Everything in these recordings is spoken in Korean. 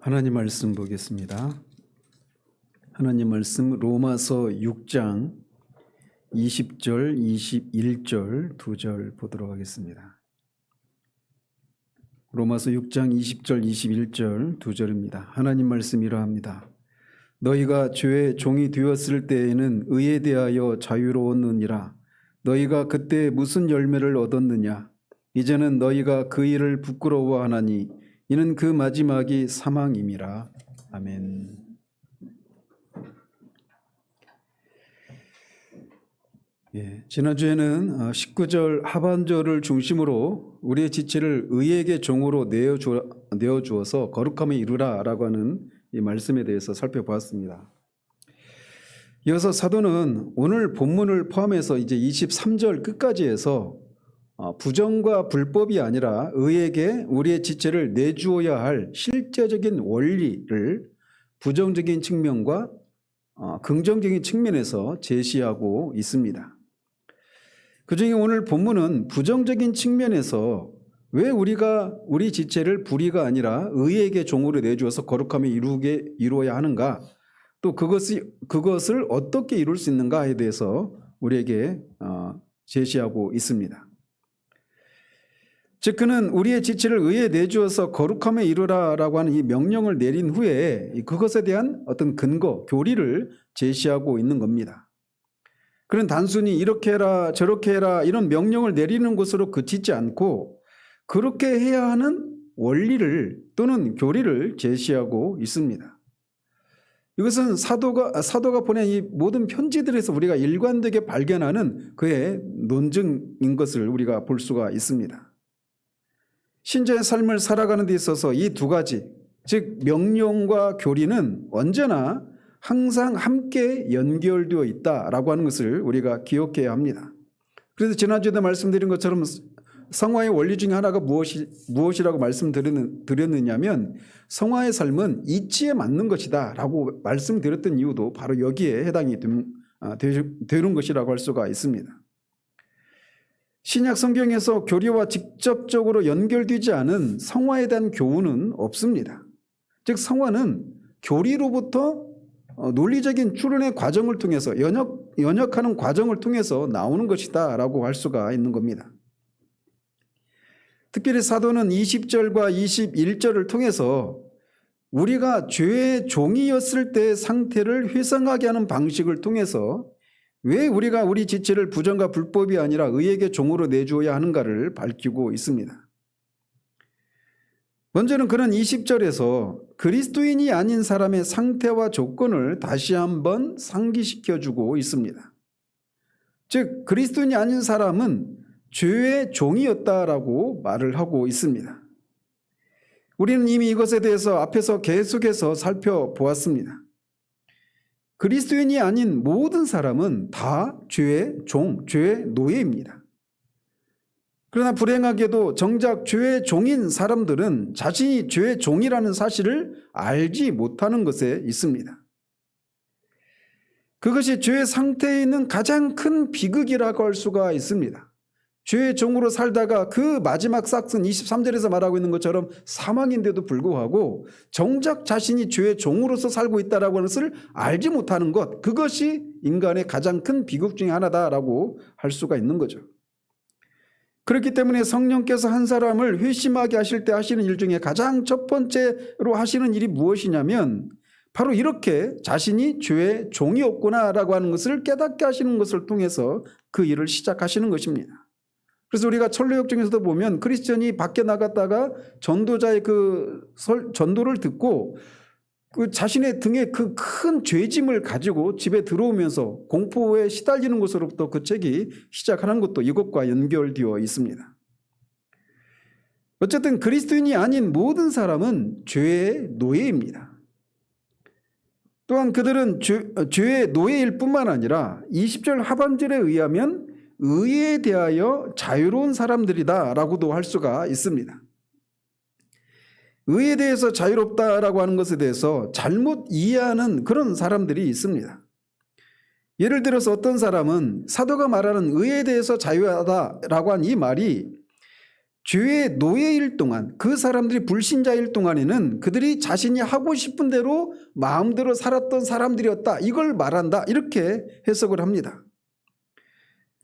하나님 말씀 보겠습니다. 하나님 말씀 로마서 6장 20절, 21절 두 절 보도록 하겠습니다. 로마서 6장 20절, 21절 두 절입니다. 하나님 말씀 이러합니다. 너희가 죄의 종이 되었을 때에는 의에 대하여 자유로웠느니라. 너희가 그때 무슨 열매를 얻었느냐? 이제는 너희가 그 일을 부끄러워하나니 이는 그 마지막이 사망임이라. 아멘. 지난주에는 19절 하반절을 중심으로 우리의 지체를 의에게 종으로 내어주어서 거룩함에 이르라 라고 하는 이 말씀에 대해서 살펴보았습니다. 이어서 사도는 오늘 본문을 포함해서 이제 23절 끝까지 해서 부정과 불법이 아니라 의에게 우리의 지체를 내주어야 할 실제적인 원리를 부정적인 측면과 긍정적인 측면에서 제시하고 있습니다. 그중에 오늘 본문은 부정적인 측면에서 왜 우리가 우리 지체를 불의가 아니라 의에게 종으로 내주어서 거룩함에 이루어야 하는가, 또 그것을 어떻게 이룰 수 있는가에 대해서 우리에게 제시하고 있습니다. 즉 그는 우리의 지체를 의에 내주어서 거룩함에 이르라라고 하는 이 명령을 내린 후에 그것에 대한 어떤 근거, 교리를 제시하고 있는 겁니다. 그는 단순히 이렇게 해라 저렇게 해라 이런 명령을 내리는 것으로 그치지 않고 그렇게 해야 하는 원리를 또는 교리를 제시하고 있습니다. 이것은 사도가 보낸 이 모든 편지들에서 우리가 일관되게 발견하는 그의 논증인 것을 우리가 볼 수가 있습니다. 신자의 삶을 살아가는 데 있어서 이 두 가지, 즉 명령과 교리는 언제나 항상 함께 연결되어 있다라고 하는 것을 우리가 기억해야 합니다. 그래서 지난주에도 말씀드린 것처럼 성화의 원리 중에 하나가 무엇이라고 말씀드렸느냐면 성화의 삶은 이치에 맞는 것이다 라고 말씀드렸던 이유도 바로 여기에 해당이 되는 것이라고 할 수가 있습니다. 신약 성경에서 교리와 직접적으로 연결되지 않은 성화에 대한 교훈은 없습니다. 즉 성화는 교리로부터 논리적인 추론의 과정을 통해서 연역하는 과정을 통해서 나오는 것이다 라고 할 수가 있는 겁니다. 특별히 사도는 20절과 21절을 통해서 우리가 죄의 종이었을 때의 상태를 회상하게 하는 방식을 통해서 왜 우리가 우리 지체를 부정과 불법이 아니라 의에게 종으로 내주어야 하는가를 밝히고 있습니다. 먼저는 그는 20절에서 그리스도인이 아닌 사람의 상태와 조건을 다시 한번 상기시켜주고 있습니다. 즉 그리스도인이 아닌 사람은 죄의 종이었다라고 말을 하고 있습니다. 우리는 이미 이것에 대해서 앞에서 계속해서 살펴보았습니다. 그리스도인이 아닌 모든 사람은 다 죄의 종, 죄의 노예입니다. 그러나 불행하게도 정작 죄의 종인 사람들은 자신이 죄의 종이라는 사실을 알지 못하는 것에 있습니다. 그것이 죄의 상태에 있는 가장 큰 비극이라고 할 수가 있습니다. 죄의 종으로 살다가 그 마지막 싹슨 23절에서 말하고 있는 것처럼 사망인데도 불구하고 정작 자신이 죄의 종으로서 살고 있다는 것을 알지 못하는 것, 그것이 인간의 가장 큰 비극 중에 하나다라고 할 수가 있는 거죠. 그렇기 때문에 성령께서 한 사람을 회심하게 하실 때 하시는 일 중에 가장 첫 번째로 하시는 일이 무엇이냐면 바로 이렇게 자신이 죄의 종이었구나라고 하는 것을 깨닫게 하시는 것을 통해서 그 일을 시작하시는 것입니다. 그래서 우리가 천례역 중에서도 보면 크리스천이 밖에 나갔다가 전도자의 전도를 듣고 그 자신의 등에 그 큰 죄짐을 가지고 집에 들어오면서 공포에 시달리는 것으로부터 그 책이 시작하는 것도 이것과 연결되어 있습니다. 어쨌든 그리스도인이 아닌 모든 사람은 죄의 노예입니다. 또한 그들은 죄의 노예일 뿐만 아니라 20절 하반절에 의하면 의에 대하여 자유로운 사람들이다 라고도 할 수가 있습니다. 의에 대해서 자유롭다라고 하는 것에 대해서 잘못 이해하는 그런 사람들이 있습니다. 예를 들어서 어떤 사람은 사도가 말하는 의에 대해서 자유하다라고 한 이 말이 죄의 노예일 동안, 그 사람들이 불신자일 동안에는 그들이 자신이 하고 싶은 대로 마음대로 살았던 사람들이었다, 이걸 말한다, 이렇게 해석을 합니다.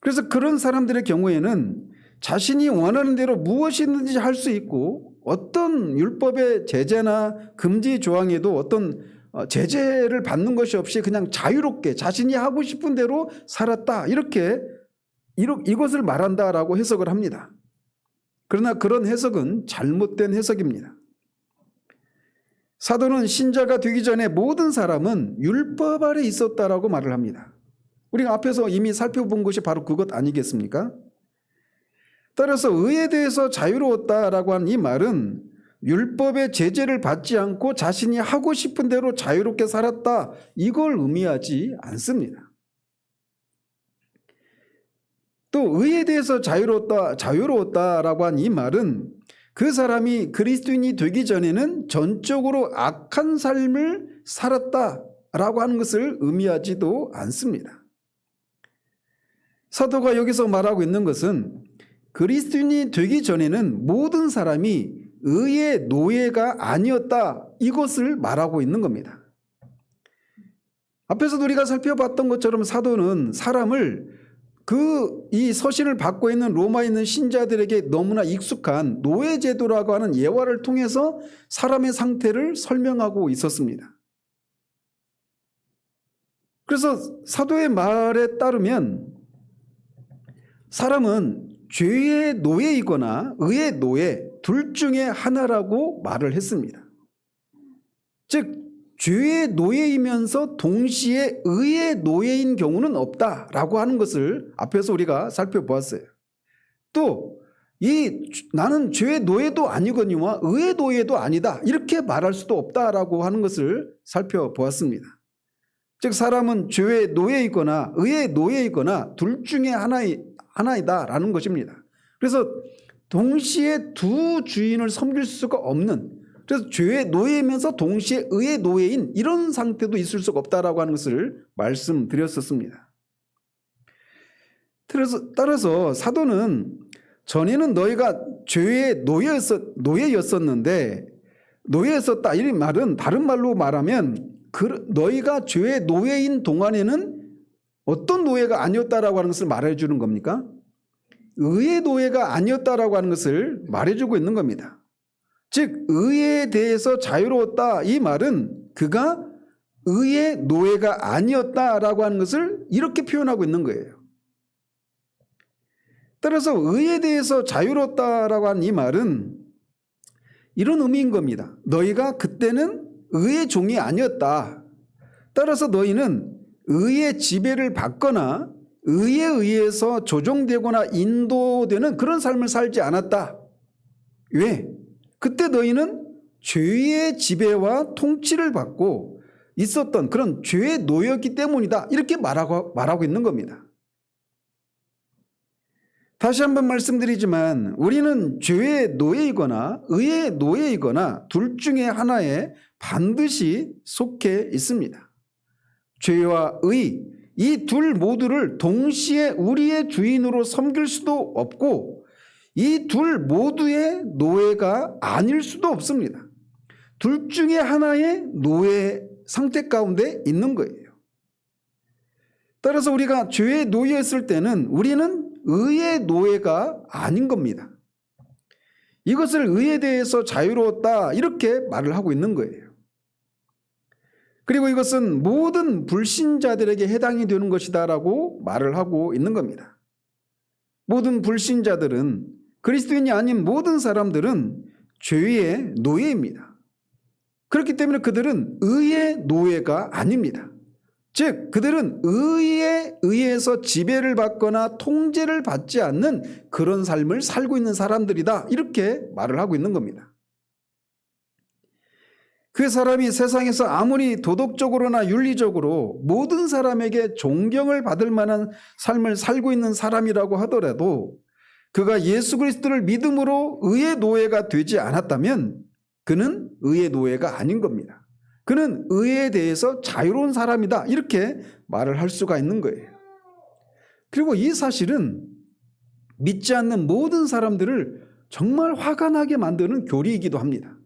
그래서 그런 사람들의 경우에는 자신이 원하는 대로 무엇이든지 할 수 있고, 어떤 율법의 제재나 금지 조항에도 어떤 제재를 받는 것이 없이 그냥 자유롭게 자신이 하고 싶은 대로 살았다, 이것을 말한다라고 해석을 합니다. 그러나 그런 해석은 잘못된 해석입니다. 사도는 신자가 되기 전에 모든 사람은 율법 아래 있었다라고 말을 합니다. 우리가 앞에서 이미 살펴본 것이 바로 그것 아니겠습니까? 따라서 의에 대해서 자유로웠다라고 한 이 말은 율법의 제재를 받지 않고 자신이 하고 싶은 대로 자유롭게 살았다, 이걸 의미하지 않습니다. 또 의에 대해서 자유로웠다라고 한 이 말은 그 사람이 그리스도인이 되기 전에는 전적으로 악한 삶을 살았다라고 하는 것을 의미하지도 않습니다. 사도가 여기서 말하고 있는 것은 그리스도인이 되기 전에는 모든 사람이 의의 노예가 아니었다, 이것을 말하고 있는 겁니다. 앞에서도 우리가 살펴봤던 것처럼 사도는 사람을 이 서신을 받고 있는 로마에 있는 신자들에게 너무나 익숙한 노예제도라고 하는 예화를 통해서 사람의 상태를 설명하고 있었습니다. 그래서 사도의 말에 따르면 사람은 죄의 노예이거나 의의 노예 둘 중에 하나라고 말을 했습니다. 즉 죄의 노예이면서 동시에 의의 노예인 경우는 없다라고 하는 것을 앞에서 우리가 살펴보았어요. 또 나는 죄의 노예도 아니거니와 의의 노예도 아니다, 이렇게 말할 수도 없다라고 하는 것을 살펴보았습니다. 즉 사람은 죄의 노예이거나 의의 노예이거나 둘 중에 하나이다라는 것입니다. 그래서 동시에 두 주인을 섬길 수가 없는, 그래서 죄의 노예이면서 동시에 의의 노예인 이런 상태도 있을 수가 없다라고 하는 것을 말씀드렸었습니다. 따라서 사도는 전에는 너희가 죄의 노예였었다, 이 말은 다른 말로 말하면 너희가 죄의 노예인 동안에는 어떤 노예가 아니었다라고 하는 것을 말해주는 겁니까? 의의 노예가 아니었다라고 하는 것을 말해주고 있는 겁니다. 즉 의에 대해서 자유로웠다, 이 말은 그가 의의 노예가 아니었다라고 하는 것을 이렇게 표현하고 있는 거예요. 따라서 의에 대해서 자유로웠다라고 하는 이 말은 이런 의미인 겁니다. 너희가 그때는 의의 종이 아니었다. 따라서 너희는 의의 지배를 받거나 의에 의해서 조종되거나 인도되는 그런 삶을 살지 않았다. 왜? 그때 너희는 죄의 지배와 통치를 받고 있었던 그런 죄의 노예였기 때문이다, 이렇게 말하고 있는 겁니다. 다시 한번 말씀드리지만 우리는 죄의 노예이거나 의의 노예이거나 둘 중에 하나에 반드시 속해 있습니다. 죄와 의, 이 둘 모두를 동시에 우리의 주인으로 섬길 수도 없고 이 둘 모두의 노예가 아닐 수도 없습니다. 둘 중에 하나의 노예 상태 가운데 있는 거예요. 따라서 우리가 죄의 노예였을 때는 우리는 의의 노예가 아닌 겁니다. 이것을 의에 대해서 자유로웠다, 이렇게 말을 하고 있는 거예요. 그리고 이것은 모든 불신자들에게 해당이 되는 것이다라고 말을 하고 있는 겁니다. 모든 불신자들은, 그리스도인이 아닌 모든 사람들은 죄의 노예입니다. 그렇기 때문에 그들은 의의 노예가 아닙니다. 즉 그들은 의에 의해서 지배를 받거나 통제를 받지 않는 그런 삶을 살고 있는 사람들이다, 이렇게 말을 하고 있는 겁니다. 그 사람이 세상에서 아무리 도덕적으로나 윤리적으로 모든 사람에게 존경을 받을 만한 삶을 살고 있는 사람이라고 하더라도 그가 예수 그리스도를 믿음으로 의의 노예가 되지 않았다면 그는 의의 노예가 아닌 겁니다. 그는 의에 대해서 자유로운 사람이다, 이렇게 말을 할 수가 있는 거예요. 그리고 이 사실은 믿지 않는 모든 사람들을 정말 화가 나게 만드는 교리이기도 합니다.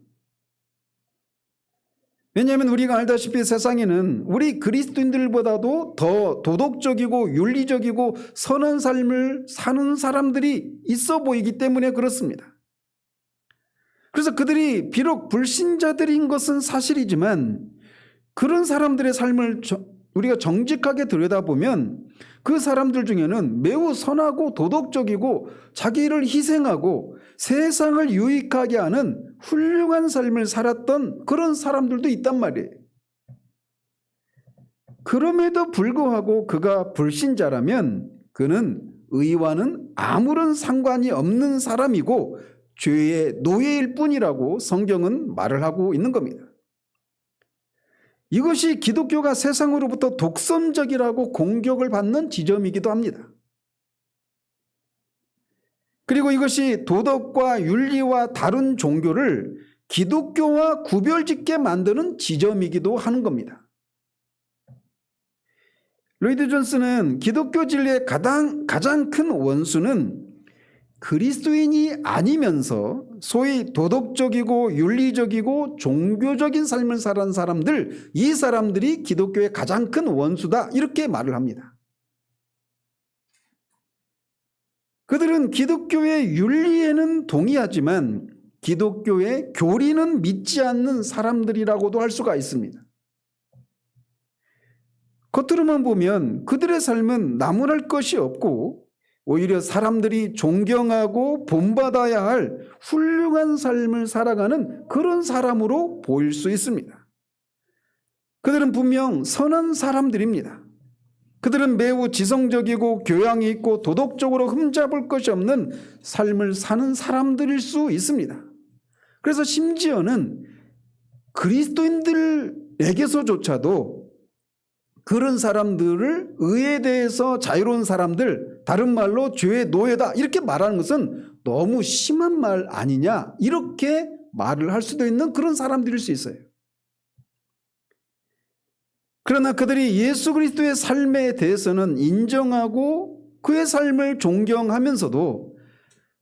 왜냐하면 우리가 알다시피 세상에는 우리 그리스도인들보다도 더 도덕적이고 윤리적이고 선한 삶을 사는 사람들이 있어 보이기 때문에 그렇습니다. 그래서 그들이 비록 불신자들인 것은 사실이지만 그런 사람들의 삶을 우리가 정직하게 들여다보면 그 사람들 중에는 매우 선하고 도덕적이고 자기를 희생하고 세상을 유익하게 하는 훌륭한 삶을 살았던 그런 사람들도 있단 말이에요. 그럼에도 불구하고 그가 불신자라면 그는 의와는 아무런 상관이 없는 사람이고 죄의 노예일 뿐이라고 성경은 말을 하고 있는 겁니다. 이것이 기독교가 세상으로부터 독선적이라고 공격을 받는 지점이기도 합니다. 그리고 이것이 도덕과 윤리와 다른 종교를 기독교와 구별짓게 만드는 지점이기도 하는 겁니다. 로이드 존스는 기독교 진리의 가장 큰 원수는 그리스도인이 아니면서 소위 도덕적이고 윤리적이고 종교적인 삶을 살아가는 사람들, 이 사람들이 기독교의 가장 큰 원수다, 이렇게 말을 합니다. 그들은 기독교의 윤리에는 동의하지만 기독교의 교리는 믿지 않는 사람들이라고도 할 수가 있습니다. 겉으로만 보면 그들의 삶은 나무랄 것이 없고 오히려 사람들이 존경하고 본받아야 할 훌륭한 삶을 살아가는 그런 사람으로 보일 수 있습니다. 그들은 분명 선한 사람들입니다. 그들은 매우 지성적이고 교양이 있고 도덕적으로 흠잡을 것이 없는 삶을 사는 사람들일 수 있습니다. 그래서 심지어는 그리스도인들에게서조차도 그런 사람들을 의에 대해서 자유로운 사람들, 다른 말로 죄의 노예다, 이렇게 말하는 것은 너무 심한 말 아니냐, 이렇게 말을 할 수도 있는 그런 사람들일 수 있어요. 그러나 그들이 예수 그리스도의 삶에 대해서는 인정하고 그의 삶을 존경하면서도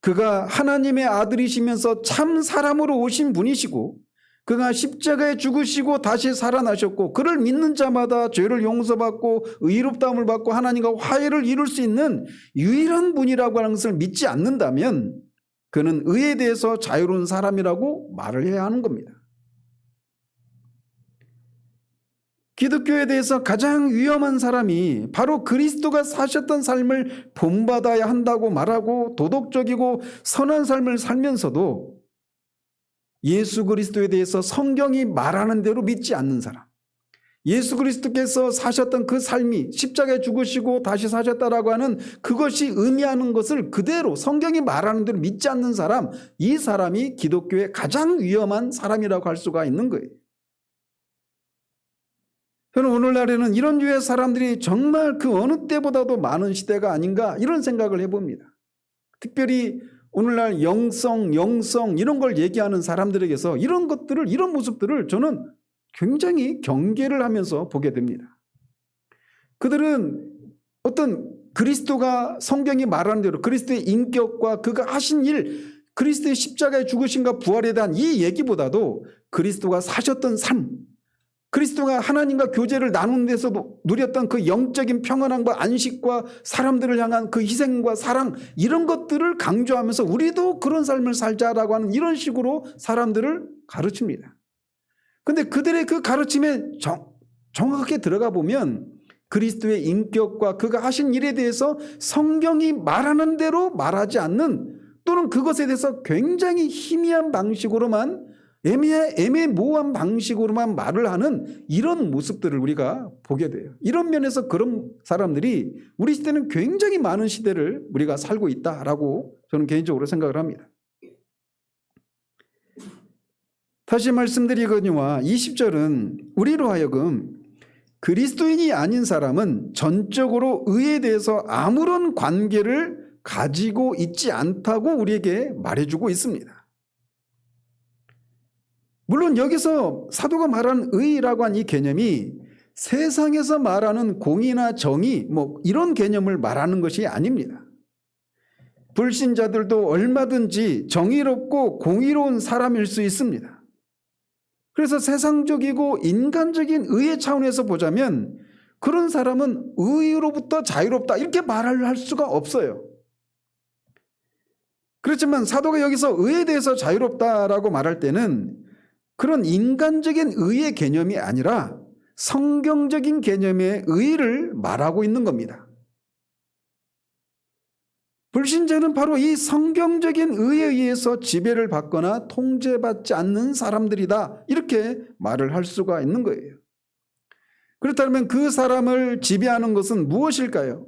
그가 하나님의 아들이시면서 참 사람으로 오신 분이시고 그가 십자가에 죽으시고 다시 살아나셨고 그를 믿는 자마다 죄를 용서받고 의롭다함을 받고 하나님과 화해를 이룰 수 있는 유일한 분이라고 하는 것을 믿지 않는다면 그는 의에 대해서 자유로운 사람이라고 말을 해야 하는 겁니다. 기독교에 대해서 가장 위험한 사람이 바로 그리스도가 사셨던 삶을 본받아야 한다고 말하고 도덕적이고 선한 삶을 살면서도 예수 그리스도에 대해서 성경이 말하는 대로 믿지 않는 사람, 예수 그리스도께서 사셨던 그 삶이 십자가에 죽으시고 다시 사셨다라고 하는 그것이 의미하는 것을 그대로 성경이 말하는 대로 믿지 않는 사람, 이 사람이 기독교의 가장 위험한 사람이라고 할 수가 있는 거예요. 저는 오늘날에는 이런 유의 사람들이 정말 그 어느 때보다도 많은 시대가 아닌가 이런 생각을 해봅니다. 특별히 오늘날 영성 이런 걸 얘기하는 사람들에게서 이런 것들을, 이런 모습들을 저는 굉장히 경계를 하면서 보게 됩니다. 그들은 어떤 그리스도가 성경이 말하는 대로 그리스도의 인격과 그가 하신 일, 그리스도의 십자가의 죽으심과 부활에 대한 이 얘기보다도 그리스도가 사셨던 삶, 그리스도가 하나님과 교제를 나누는 데서도 누렸던 그 영적인 평안함과 안식과 사람들을 향한 그 희생과 사랑, 이런 것들을 강조하면서 우리도 그런 삶을 살자라고 하는 이런 식으로 사람들을 가르칩니다. 그런데 그들의 그 가르침에 정확하게 들어가 보면 그리스도의 인격과 그가 하신 일에 대해서 성경이 말하는 대로 말하지 않는, 또는 그것에 대해서 굉장히 희미한 방식으로만, 애매모호한 방식으로만 말을 하는 이런 모습들을 우리가 보게 돼요. 이런 면에서 그런 사람들이 우리 시대는 굉장히 많은 시대를 우리가 살고 있다라고 저는 개인적으로 생각을 합니다. 다시 말씀드리거니와 20절은 우리로 하여금 그리스도인이 아닌 사람은 전적으로 의에 대해서 아무런 관계를 가지고 있지 않다고 우리에게 말해주고 있습니다. 물론 여기서 사도가 말하는 의라고 한 이 개념이 세상에서 말하는 공의나 정의 이런 개념을 말하는 것이 아닙니다. 불신자들도 얼마든지 정의롭고 공의로운 사람일 수 있습니다. 그래서 세상적이고 인간적인 의의 차원에서 보자면 그런 사람은 의로부터 자유롭다 이렇게 말을 할 수가 없어요. 그렇지만 사도가 여기서 의에 대해서 자유롭다라고 말할 때는 그런 인간적인 의의 개념이 아니라 성경적인 개념의 의를 말하고 있는 겁니다. 불신자는 바로 이 성경적인 의에 의해서 지배를 받거나 통제받지 않는 사람들이다 이렇게 말을 할 수가 있는 거예요. 그렇다면 그 사람을 지배하는 것은 무엇일까요?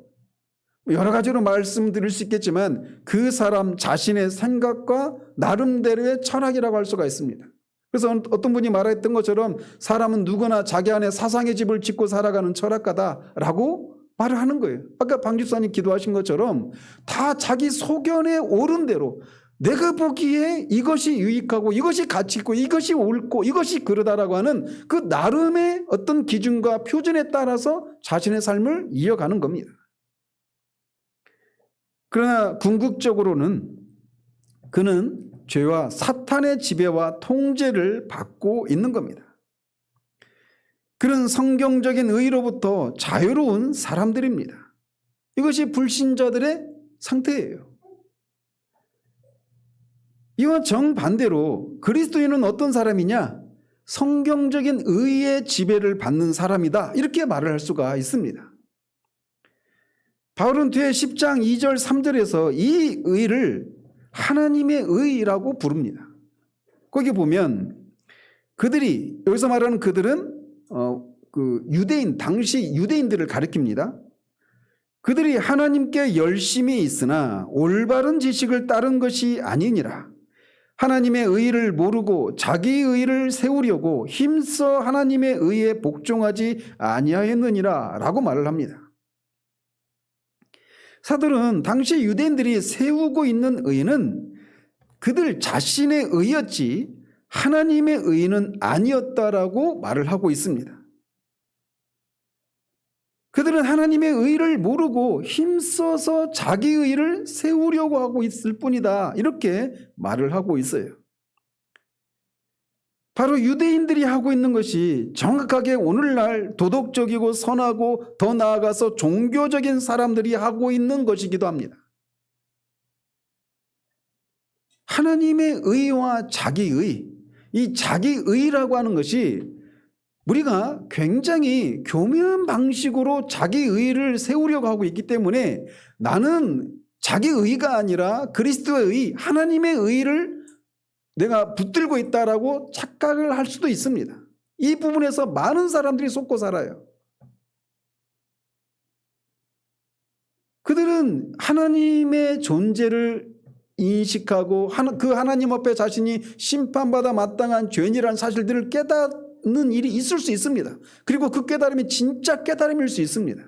여러 가지로 말씀드릴 수 있겠지만 그 사람 자신의 생각과 나름대로의 철학이라고 할 수가 있습니다. 그래서 어떤 분이 말했던 것처럼 사람은 누구나 자기 안에 사상의 집을 짓고 살아가는 철학가다라고 말을 하는 거예요. 아까 방 집사님 기도하신 것처럼 다 자기 소견에 옳은 대로 내가 보기에 이것이 유익하고 이것이 가치 있고 이것이 옳고 이것이 그러다라고 하는 그 나름의 어떤 기준과 표준에 따라서 자신의 삶을 이어가는 겁니다. 그러나 궁극적으로는 그는 죄와 사탄의 지배와 통제를 받고 있는 겁니다. 그런 성경적인 의로부터 자유로운 사람들입니다. 이것이 불신자들의 상태예요. 이와 정반대로 그리스도인은 어떤 사람이냐? 성경적인 의의 지배를 받는 사람이다. 이렇게 말을 할 수가 있습니다. 바울은 뒤에 10장 2절 3절에서 이 의를 하나님의 의라고 부릅니다. 거기 보면 그들이 여기서 말하는 그들은 유대인 당시 유대인들을 가리킵니다. 그들이 하나님께 열심히 있으나 올바른 지식을 따른 것이 아니니라. 하나님의 의를 모르고 자기 의를 세우려고 힘써 하나님의 의에 복종하지 아니하였느니라 라고 말을 합니다. 사도는 당시 유대인들이 세우고 있는 의는 그들 자신의 의였지 하나님의 의는 아니었다라고 말을 하고 있습니다. 그들은 하나님의 의를 모르고 힘써서 자기 의를 세우려고 하고 있을 뿐이다. 이렇게 말을 하고 있어요. 바로 유대인들이 하고 있는 것이 정확하게 오늘날 도덕적이고 선하고 더 나아가서 종교적인 사람들이 하고 있는 것이기도 합니다. 하나님의 의와 자기의, 이 자기의라고 하는 것이 우리가 굉장히 교묘한 방식으로 자기의를 세우려고 하고 있기 때문에 나는 자기의가 아니라 그리스도의 의, 하나님의 의를 내가 붙들고 있다라고 착각을 할 수도 있습니다. 이 부분에서 많은 사람들이 속고 살아요. 그들은 하나님의 존재를 인식하고 그 하나님 앞에 자신이 심판받아 마땅한 죄인이라는 사실들을 깨닫는 일이 있을 수 있습니다. 그리고 그 깨달음이 진짜 깨달음일 수 있습니다.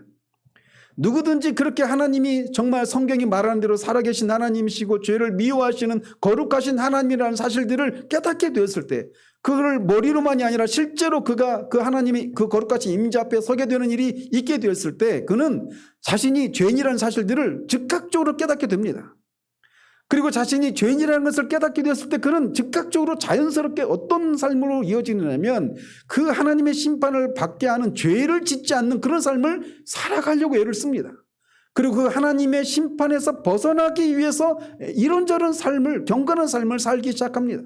누구든지 그렇게 하나님이 정말 성경이 말하는 대로 살아계신 하나님이시고 죄를 미워하시는 거룩하신 하나님이라는 사실들을 깨닫게 되었을 때 그걸 머리로만이 아니라 실제로 그가 그 하나님이 그 거룩하신 임재 앞에 서게 되는 일이 있게 되었을 때 그는 자신이 죄인이라는 사실들을 즉각적으로 깨닫게 됩니다. 그리고 자신이 죄인이라는 것을 깨닫게 되었을 때 그는 즉각적으로 자연스럽게 어떤 삶으로 이어지느냐면 그 하나님의 심판을 받게 하는 죄를 짓지 않는 그런 삶을 살아가려고 애를 씁니다. 그리고 그 하나님의 심판에서 벗어나기 위해서 이런저런 삶을 경건한 삶을 살기 시작합니다.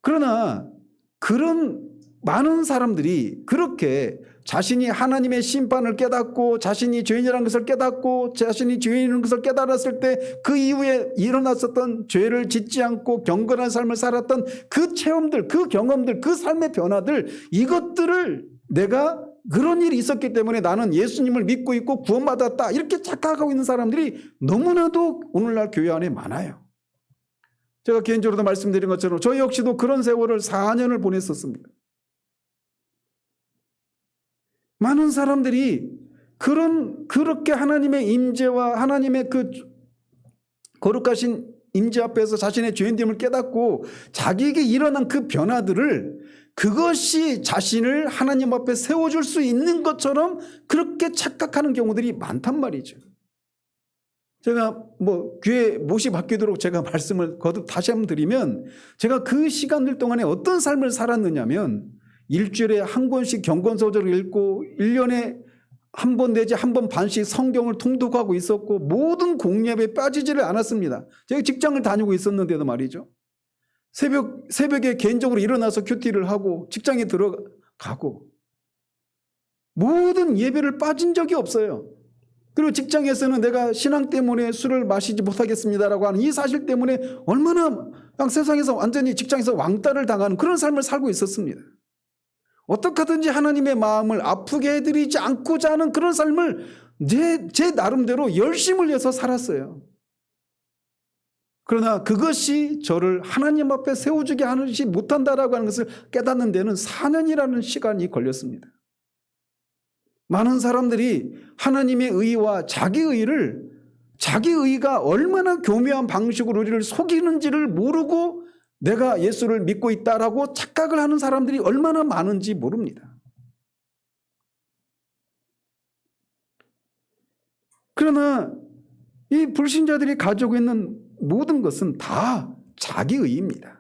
그러나 그런 많은 사람들이 그렇게 자신이 하나님의 심판을 깨닫고 자신이 죄인이라는 것을 깨닫고 자신이 죄인인 것을 깨달았을 때 그 이후에 일어났었던 죄를 짓지 않고 경건한 삶을 살았던 그 체험들, 그 경험들, 그 삶의 변화들 이것들을 내가 그런 일이 있었기 때문에 나는 예수님을 믿고 있고 구원받았다 이렇게 착각하고 있는 사람들이 너무나도 오늘날 교회 안에 많아요. 제가 개인적으로도 말씀드린 것처럼 저 역시도 그런 세월을 4년을 보냈었습니다. 많은 사람들이 그렇게 하나님의 임재와 하나님의 그 거룩하신 임재 앞에서 자신의 죄인됨을 깨닫고 자기에게 일어난 그 변화들을 그것이 자신을 하나님 앞에 세워줄 수 있는 것처럼 그렇게 착각하는 경우들이 많단 말이죠. 제가 귀에 못이 박히도록 제가 말씀을 거듭 다시 한번 드리면, 제가 그 시간들 동안에 어떤 삶을 살았느냐면, 일주일에 한 권씩 경건서적을 읽고 1년에 한 번 내지 한 번 반씩 성경을 통독하고 있었고, 모든 공예배에 빠지지를 않았습니다. 제가 직장을 다니고 있었는데도 말이죠. 새벽에 개인적으로 일어나서 큐티를 하고 직장에 들어가고 모든 예배를 빠진 적이 없어요. 그리고 직장에서는 내가 신앙 때문에 술을 마시지 못하겠습니다라고 하는 이 사실 때문에 얼마나 그냥 세상에서 완전히 직장에서 왕따를 당하는 그런 삶을 살고 있었습니다. 어떻게 하든지 하나님의 마음을 아프게 해드리지 않고자 하는 그런 삶을 제 나름대로 열심을 내서 살았어요. 그러나 그것이 저를 하나님 앞에 세워주게 하지 못한다라고 하는 것을 깨닫는 데는 4년이라는 시간이 걸렸습니다. 많은 사람들이 하나님의 의와 자기 의가 얼마나 교묘한 방식으로 우리를 속이는지를 모르고 내가 예수를 믿고 있다라고 착각을 하는 사람들이 얼마나 많은지 모릅니다. 그러나 이 불신자들이 가지고 있는 모든 것은 다 자기 의입니다.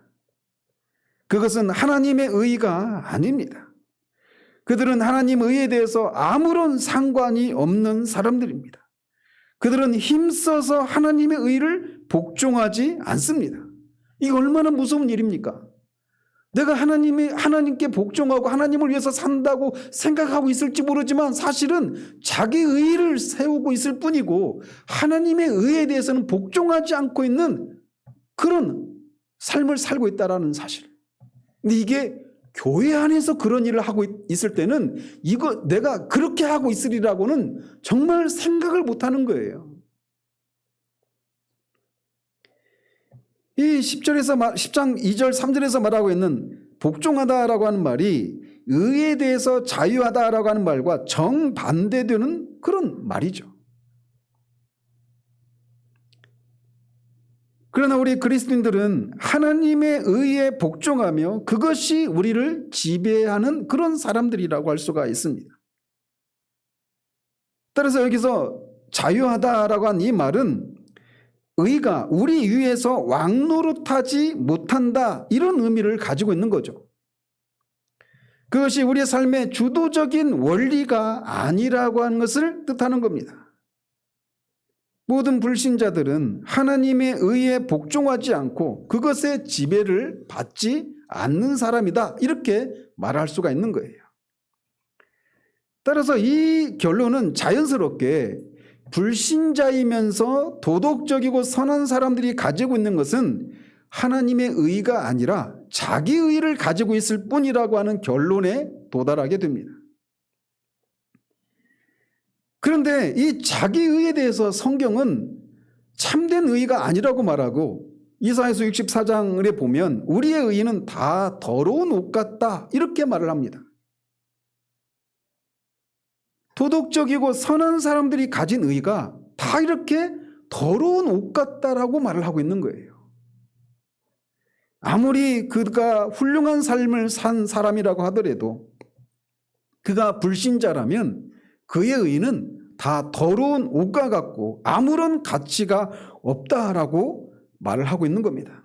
그것은 하나님의 의가 아닙니다. 그들은 하나님 의에 대해서 아무런 상관이 없는 사람들입니다. 그들은 힘써서 하나님의 의를 복종하지 않습니다. 이게 얼마나 무서운 일입니까? 내가 하나님께 복종하고 하나님을 위해서 산다고 생각하고 있을지 모르지만 사실은 자기 의를 세우고 있을 뿐이고 하나님의 의에 대해서는 복종하지 않고 있는 그런 삶을 살고 있다는 사실. 근데 이게 교회 안에서 그런 일을 하고 있을 때는 이거 내가 그렇게 하고 있으리라고는 정말 생각을 못하는 거예요. 이 10장 2절 3절에서 말하고 있는 복종하다라고 하는 말이 의에 대해서 자유하다라고 하는 말과 정반대되는 그런 말이죠. 그러나 우리 그리스도인들은 하나님의 의에 복종하며 그것이 우리를 지배하는 그런 사람들이라고 할 수가 있습니다. 따라서 여기서 자유하다라고 한 이 말은 의가 우리 위에서 왕노릇하지 못한다 이런 의미를 가지고 있는 거죠. 그것이 우리의 삶의 주도적인 원리가 아니라고 하는 것을 뜻하는 겁니다. 모든 불신자들은 하나님의 의에 복종하지 않고 그것의 지배를 받지 않는 사람이다 이렇게 말할 수가 있는 거예요. 따라서 이 결론은 자연스럽게 불신자이면서 도덕적이고 선한 사람들이 가지고 있는 것은 하나님의 의가 아니라 자기 의를 가지고 있을 뿐이라고 하는 결론에 도달하게 됩니다. 그런데 이 자기 의에 대해서 성경은 참된 의가 아니라고 말하고 이사야서 64장에 보면 우리의 의는 다 더러운 옷 같다 이렇게 말을 합니다. 도덕적이고 선한 사람들이 가진 의가 다 이렇게 더러운 옷 같다라고 말을 하고 있는 거예요. 아무리 그가 훌륭한 삶을 산 사람이라고 하더라도 그가 불신자라면 그의 의는 다 더러운 옷과 같고 아무런 가치가 없다라고 말을 하고 있는 겁니다.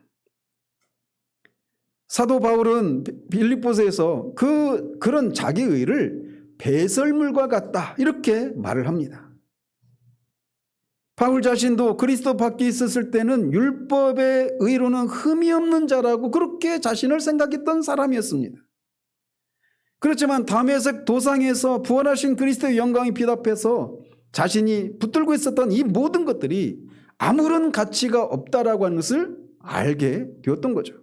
사도 바울은 빌립보서에서 그런 자기 의를 배설물과 같다 이렇게 말을 합니다. 바울 자신도 그리스도 밖에 있었을 때는 율법의 의로는 흠이 없는 자라고 그렇게 자신을 생각했던 사람이었습니다. 그렇지만 다메섹 도상에서 부활하신 그리스도의 영광이 빛앞에서 자신이 붙들고 있었던 이 모든 것들이 아무런 가치가 없다라고 하는 것을 알게 되었던 거죠.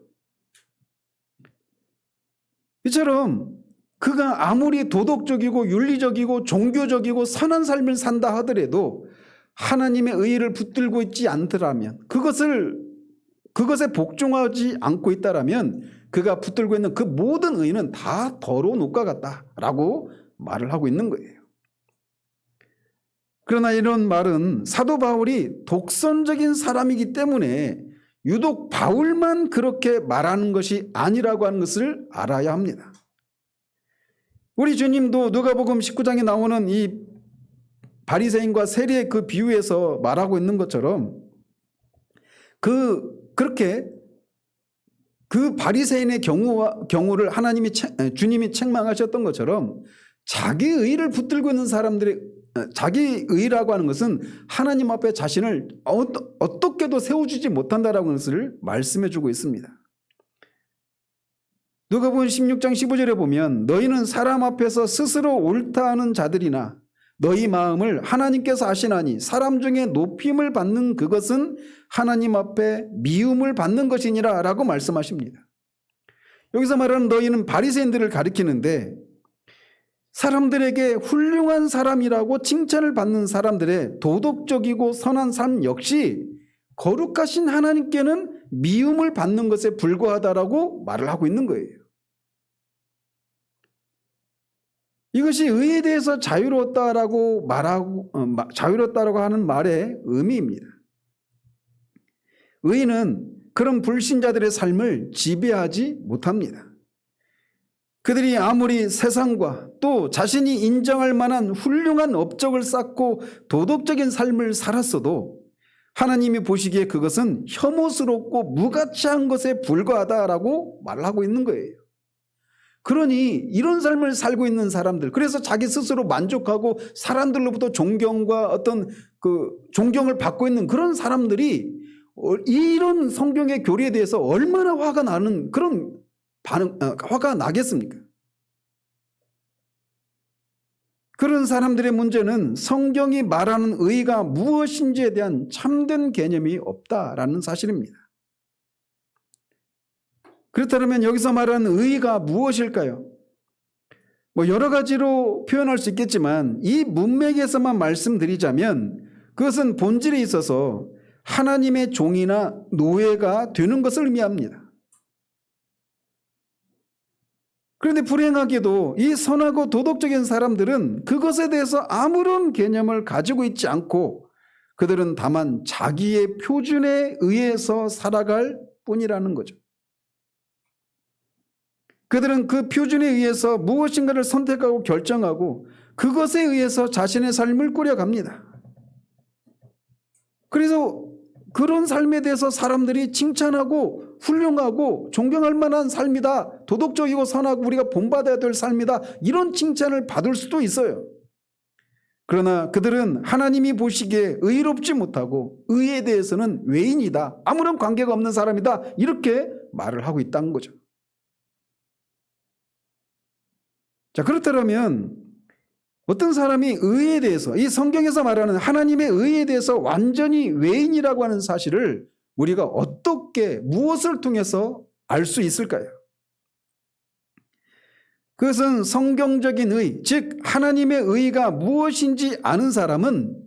이처럼 그가 아무리 도덕적이고 윤리적이고 종교적이고 선한 삶을 산다 하더라도 하나님의 의를 붙들고 있지 않더라면 그것에 복종하지 않고 있다라면 그가 붙들고 있는 그 모든 의는 다 더러운 옷과 같다라고 말을 하고 있는 거예요. 그러나 이런 말은 사도 바울이 독선적인 사람이기 때문에 유독 바울만 그렇게 말하는 것이 아니라고 하는 것을 알아야 합니다. 우리 주님도 누가복음 19장에 나오는 이 바리새인과 세리의 그 비유에서 말하고 있는 것처럼 그렇게 그 바리새인의 경우를 주님이 책망하셨던 것처럼 자기 의를 붙들고 있는 사람들이, 자기 의라고 하는 것은 하나님 앞에 자신을 어떻게도 세워주지 못한다라는 것을 말씀해 주고 있습니다. 누가복음 16장 15절에 보면 너희는 사람 앞에서 스스로 옳다 하는 자들이나 너희 마음을 하나님께서 아시나니 사람 중에 높임을 받는 그것은 하나님 앞에 미움을 받는 것이니라 라고 말씀하십니다. 여기서 말하는 너희는 바리새인들을 가리키는데 사람들에게 훌륭한 사람이라고 칭찬을 받는 사람들의 도덕적이고 선한 삶 역시 거룩하신 하나님께는 미움을 받는 것에 불과하다라고 말을 하고 있는 거예요. 이것이 의에 대해서 자유롭다라고 하는 말의 의미입니다. 의는 그런 불신자들의 삶을 지배하지 못합니다. 그들이 아무리 세상과 또 자신이 인정할 만한 훌륭한 업적을 쌓고 도덕적인 삶을 살았어도 하나님이 보시기에 그것은 혐오스럽고 무가치한 것에 불과하다라고 말을 하고 있는 거예요. 그러니 이런 삶을 살고 있는 사람들, 그래서 자기 스스로 만족하고 사람들로부터 존경과 어떤 존경을 받고 있는 그런 사람들이 이런 성경의 교리에 대해서 얼마나 화가 나는 그런 화가 나겠습니까? 그런 사람들의 문제는 성경이 말하는 의가 무엇인지에 대한 참된 개념이 없다라는 사실입니다. 그렇다면 여기서 말하는 의가 무엇일까요? 여러 가지로 표현할 수 있겠지만 이 문맥에서만 말씀드리자면 그것은 본질에 있어서 하나님의 종이나 노예가 되는 것을 의미합니다. 그런데 불행하게도 이 선하고 도덕적인 사람들은 그것에 대해서 아무런 개념을 가지고 있지 않고 그들은 다만 자기의 표준에 의해서 살아갈 뿐이라는 거죠. 그들은 그 표준에 의해서 무엇인가를 선택하고 결정하고 그것에 의해서 자신의 삶을 꾸려갑니다. 그래서 그런 삶에 대해서 사람들이 칭찬하고 훌륭하고 존경할 만한 삶이다, 도덕적이고 선하고 우리가 본받아야 될 삶이다, 이런 칭찬을 받을 수도 있어요. 그러나 그들은 하나님이 보시기에 의롭지 못하고 의에 대해서는 외인이다, 아무런 관계가 없는 사람이다, 이렇게 말을 하고 있다는 거죠. 자, 그렇다면 어떤 사람이 의에 대해서, 이 성경에서 말하는 하나님의 의에 대해서 완전히 외인이라고 하는 사실을 우리가 어떻게, 무엇을 통해서 알 수 있을까요? 그것은 성경적인 의, 즉 하나님의 의가 무엇인지 아는 사람은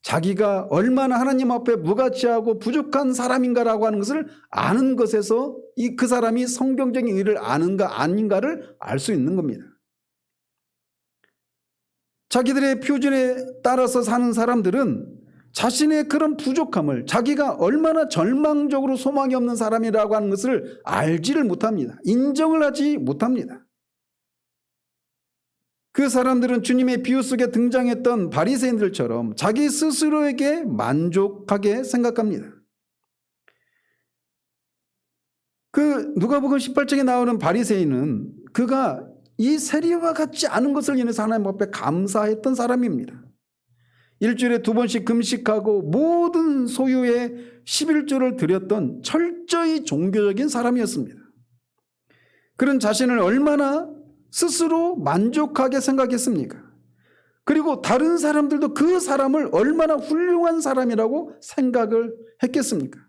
자기가 얼마나 하나님 앞에 무가치하고 부족한 사람인가라고 하는 것을 아는 것에서 그 사람이 성경적인 의를 아는가 아닌가를 알 수 있는 겁니다. 자기들의 표준에 따라서 사는 사람들은 자신의 그런 부족함을, 자기가 얼마나 절망적으로 소망이 없는 사람이라고 하는 것을 알지를 못합니다. 인정을 하지 못합니다. 그 사람들은 주님의 비유 속에 등장했던 바리새인들처럼 자기 스스로에게 만족하게 생각합니다. 그 누가복음 18장에 나오는 바리새인은 그가 이 세리와 같지 않은 것을 인해서 하나님 앞에 감사했던 사람입니다. 일주일에 2번씩 금식하고 모든 소유의 11조를 드렸던 철저히 종교적인 사람이었습니다. 그런 자신을 얼마나 스스로 만족하게 생각했습니까? 그리고 다른 사람들도 그 사람을 얼마나 훌륭한 사람이라고 생각을 했겠습니까?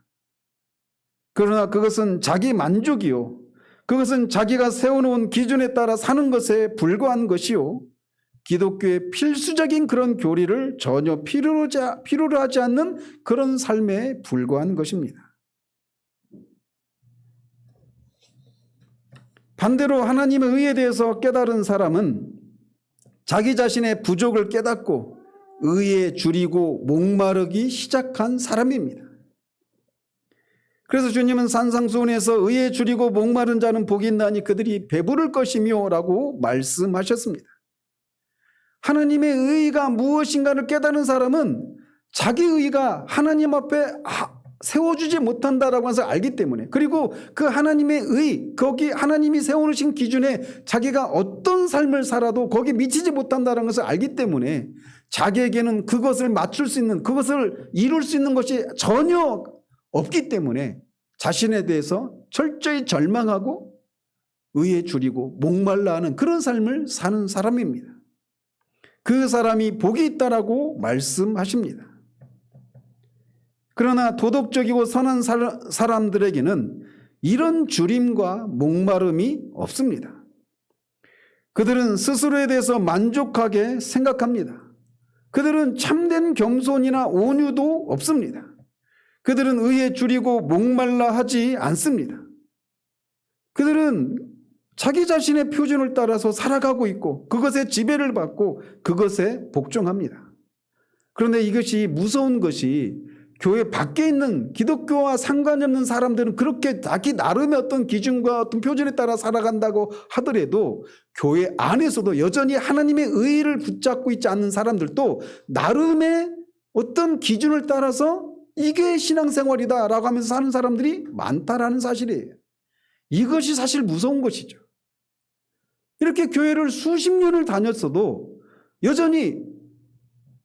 그러나 그것은 자기 만족이요, 그것은 자기가 세워놓은 기준에 따라 사는 것에 불과한 것이요, 기독교의 필수적인 그런 교리를 전혀 필요로 하지 않는 그런 삶에 불과한 것입니다. 반대로 하나님의 의에 대해서 깨달은 사람은 자기 자신의 부족을 깨닫고 의에 줄이고 목마르기 시작한 사람입니다. 그래서 주님은 산상수훈에서 의에 줄이고 목마른 자는 복이 있나니 그들이 배부를 것이며 라고 말씀하셨습니다. 하나님의 의의가 무엇인가를 깨달은 사람은 자기 의의가 하나님 앞에 세워주지 못한다라고 해서 알기 때문에, 그리고 그 하나님의 의, 거기 하나님이 세워놓으신 기준에 자기가 어떤 삶을 살아도 거기에 미치지 못한다는 것을 알기 때문에 자기에게는 그것을 맞출 수 있는, 그것을 이룰 수 있는 것이 전혀 없기 때문에 자신에 대해서 철저히 절망하고 의에 줄이고 목말라 하는 그런 삶을 사는 사람입니다. 그 사람이 복이 있다라고 말씀하십니다. 그러나 도덕적이고 선한 사람들에게는 이런 줄임과 목마름이 없습니다. 그들은 스스로에 대해서 만족하게 생각합니다. 그들은 참된 겸손이나 온유도 없습니다. 그들은 의에 줄이고 목말라 하지 않습니다. 그들은 자기 자신의 표준을 따라서 살아가고 있고 그것에 지배를 받고 그것에 복종합니다. 그런데 이것이 무서운 것이, 교회 밖에 있는 기독교와 상관이 없는 사람들은 그렇게 자기 나름의 어떤 기준과 어떤 표준에 따라 살아간다고 하더라도 교회 안에서도 여전히 하나님의 의의를 붙잡고 있지 않는 사람들도 나름의 어떤 기준을 따라서 이게 신앙생활이다 라고 하면서 사는 사람들이 많다라는 사실이에요. 이것이 사실 무서운 것이죠. 이렇게 교회를 수십 년을 다녔어도 여전히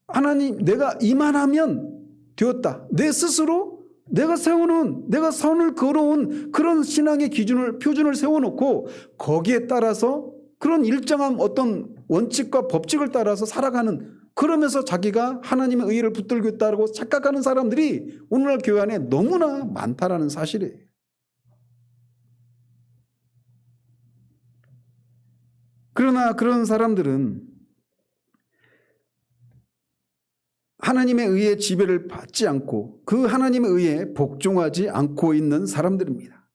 하나님, 내가 이만하면 되었다, 내 스스로 내가 세워놓은, 내가 선을 걸어온 그런 신앙의 기준을, 표준을 세워놓고 거기에 따라서 그런 일정한 어떤 원칙과 법칙을 따라서 살아가는, 그러면서 자기가 하나님의 의의를 붙들고 있다고 착각하는 사람들이 오늘날 교회 안에 너무나 많다라는 사실이에요. 그러나 그런 사람들은 하나님의 의에 지배를 받지 않고 그 하나님의 의에 복종하지 않고 있는 사람들입니다.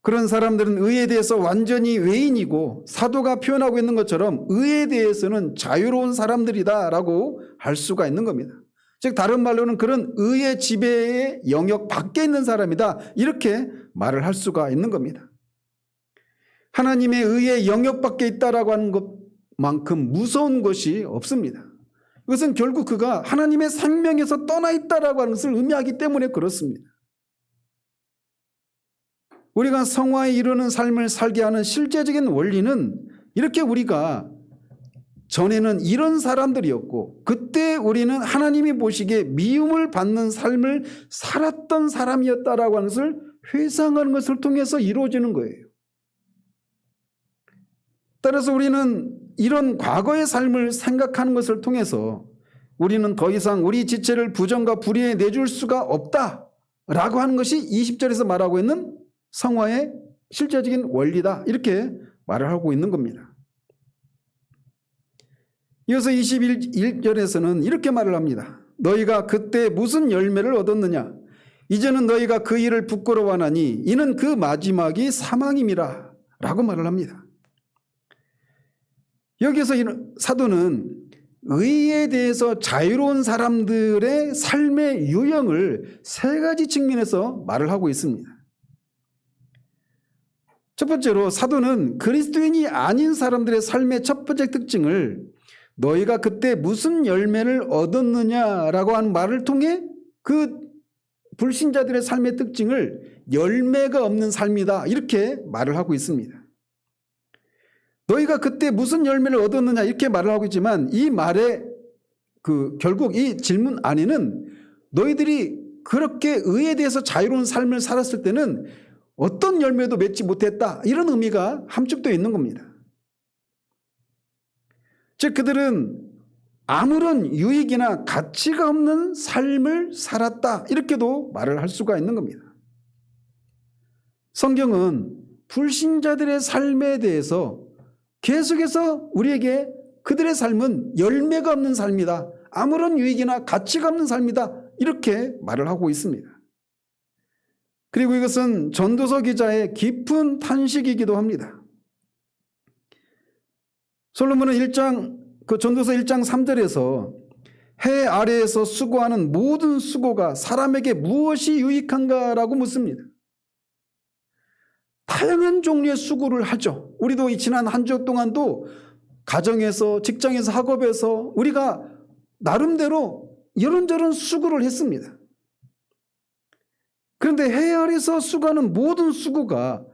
그런 사람들은 의에 대해서 완전히 외인이고 사도가 표현하고 있는 것처럼 의에 대해서는 자유로운 사람들이다라고 할 수가 있는 겁니다. 즉 다른 말로는 그런 의의 지배의 영역 밖에 있는 사람이다, 이렇게 말을 할 수가 있는 겁니다. 하나님의 의의 영역 밖에 있다라고 하는 것만큼 무서운 것이 없습니다. 이것은 결국 그가 하나님의 생명에서 떠나 있다라고 하는 것을 의미하기 때문에 그렇습니다. 우리가 성화에 이르는 삶을 살게 하는 실제적인 원리는 이렇게 우리가 전에는 이런 사람들이었고 그때 우리는 하나님이 보시기에 미움을 받는 삶을 살았던 사람이었다라고 하는 것을 회상하는 것을 통해서 이루어지는 거예요. 따라서 우리는 이런 과거의 삶을 생각하는 것을 통해서 우리는 더 이상 우리 지체를 부정과 불의에 내줄 수가 없다라고 하는 것이 20절에서 말하고 있는 성화의 실제적인 원리다, 이렇게 말을 하고 있는 겁니다. 이어서 21절에서는 이렇게 말을 합니다. 너희가 그때 무슨 열매를 얻었느냐? 이제는 너희가 그 일을 부끄러워하나니 이는 그 마지막이 사망임이라 라고 말을 합니다. 여기서 사도는 의에 대해서 자유로운 사람들의 삶의 유형을 세 가지 측면에서 말을 하고 있습니다. 첫 번째로 사도는 그리스도인이 아닌 사람들의 삶의 첫 번째 특징을 너희가 그때 무슨 열매를 얻었느냐라고 하는 말을 통해 그 불신자들의 삶의 특징을 열매가 없는 삶이다, 이렇게 말을 하고 있습니다. 너희가 그때 무슨 열매를 얻었느냐 이렇게 말을 하고 있지만 이 말의 결국 이 질문 안에는 너희들이 그렇게 의에 대해서 자유로운 삶을 살았을 때는 어떤 열매도 맺지 못했다, 이런 의미가 함축되어 있는 겁니다. 즉 그들은 아무런 유익이나 가치가 없는 삶을 살았다, 이렇게도 말을 할 수가 있는 겁니다. 성경은 불신자들의 삶에 대해서 계속해서 우리에게 그들의 삶은 열매가 없는 삶이다, 아무런 유익이나 가치가 없는 삶이다, 이렇게 말을 하고 있습니다. 그리고 이것은 전도서 기자의 깊은 탄식이기도 합니다. 솔로몬은 전도서 1장 3절에서 해 아래에서 수고하는 모든 수고가 사람에게 무엇이 유익한가라고 묻습니다. 다양한 종류의 수고를 하죠. 우리도 이 지난 한 주 동안도 가정에서, 직장에서, 학업에서 우리가 나름대로 이런저런 수고를 했습니다. 그런데 해 아래서 수고하는 모든 수고가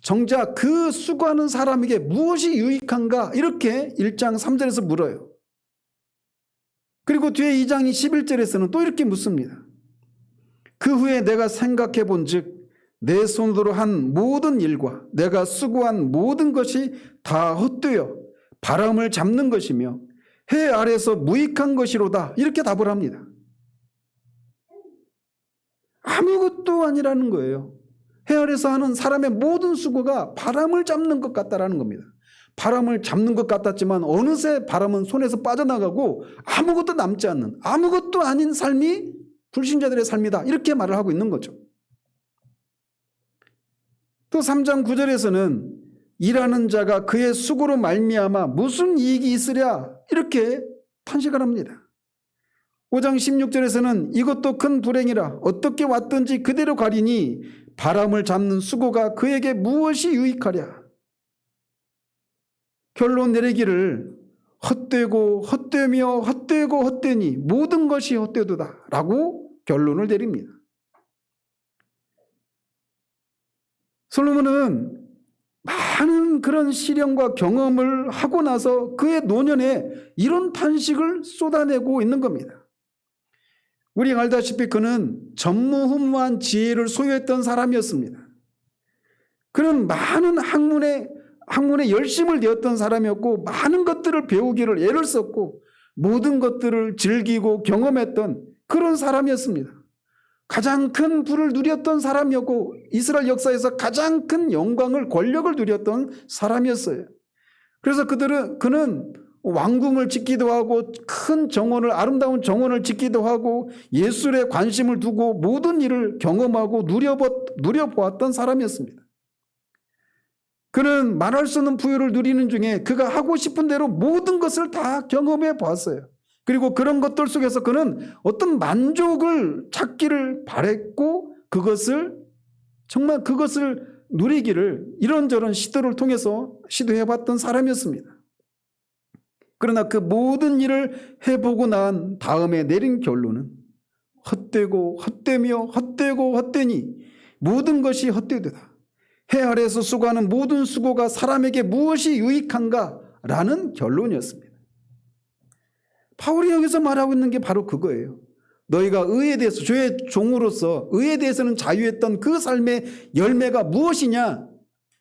정작 그 수고하는 사람에게 무엇이 유익한가? 이렇게 1장 3절에서 물어요. 그리고 뒤에 2장 11절에서는 또 이렇게 묻습니다. 그 후에 내가 생각해 본즉 내 손으로 한 모든 일과 내가 수고한 모든 것이 다 헛되어 바람을 잡는 것이며 해 아래서 무익한 것이로다. 이렇게 답을 합니다. 아무것도 아니라는 거예요. 해 아래서 하는 사람의 모든 수고가 바람을 잡는 것 같다라는 겁니다. 바람을 잡는 것 같았지만 어느새 바람은 손에서 빠져나가고 아무것도 남지 않는, 아무것도 아닌 삶이 불신자들의 삶이다. 이렇게 말을 하고 있는 거죠. 또 3장 9절에서는 일하는 자가 그의 수고로 말미암아 무슨 이익이 있으랴 이렇게 탄식을 합니다. 5장 16절에서는 이것도 큰 불행이라 어떻게 왔든지 그대로 가리니 바람을 잡는 수고가 그에게 무엇이 유익하랴. 결론 내리기를 헛되고 헛되며 헛되고 헛되니 모든 것이 헛되도다 라고 결론을 내립니다. 솔로몬은 많은 그런 시련과 경험을 하고 나서 그의 노년에 이런 탄식을 쏟아내고 있는 겁니다. 우리가 알다시피 그는 전무후무한 지혜를 소유했던 사람이었습니다. 그는 많은 학문에 열심을 내었던 사람이었고 많은 것들을 배우기를 애를 썼고 모든 것들을 즐기고 경험했던 그런 사람이었습니다. 가장 큰 부를 누렸던 사람이었고 이스라엘 역사에서 가장 큰 영광을, 권력을 누렸던 사람이었어요. 그래서 그는 왕궁을 짓기도 하고 큰 정원을, 아름다운 정원을 짓기도 하고 예술에 관심을 두고 모든 일을 경험하고 누려보았던 사람이었습니다. 그는 말할 수 없는 부유를 누리는 중에 그가 하고 싶은 대로 모든 것을 다 경험해 보았어요. 그리고 그런 것들 속에서 그는 어떤 만족을 찾기를 바랬고 정말 그것을 누리기를 이런저런 시도를 통해서 시도해봤던 사람이었습니다. 그러나 그 모든 일을 해보고 난 다음에 내린 결론은 헛되고 헛되며 헛되고 헛되니 모든 것이 헛되도다. 해 아래에서 수고하는 모든 수고가 사람에게 무엇이 유익한가라는 결론이었습니다. 바울이 여기서 말하고 있는 게 바로 그거예요. 너희가 의에 대해서, 주의 종으로서 의에 대해서는 자유했던 그 삶의 열매가 무엇이냐,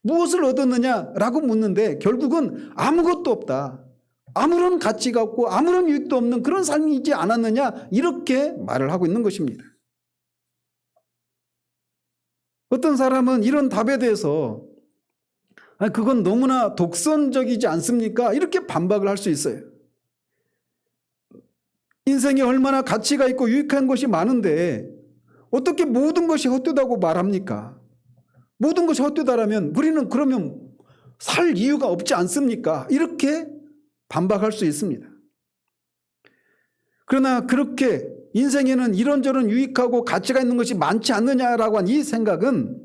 무엇을 얻었느냐라고 묻는데 결국은 아무것도 없다. 아무런 가치가 없고 아무런 유익도 없는 그런 삶이지 않았느냐, 이렇게 말을 하고 있는 것입니다. 어떤 사람은 이런 답에 대해서 그건 너무나 독선적이지 않습니까? 이렇게 반박을 할 수 있어요. 인생에 얼마나 가치가 있고 유익한 것이 많은데 어떻게 모든 것이 헛되다고 말합니까? 모든 것이 헛되다라면 우리는 그러면 살 이유가 없지 않습니까? 이렇게 반박할 수 있습니다. 그러나 그렇게 인생에는 이런저런 유익하고 가치가 있는 것이 많지 않느냐라고 한 이 생각은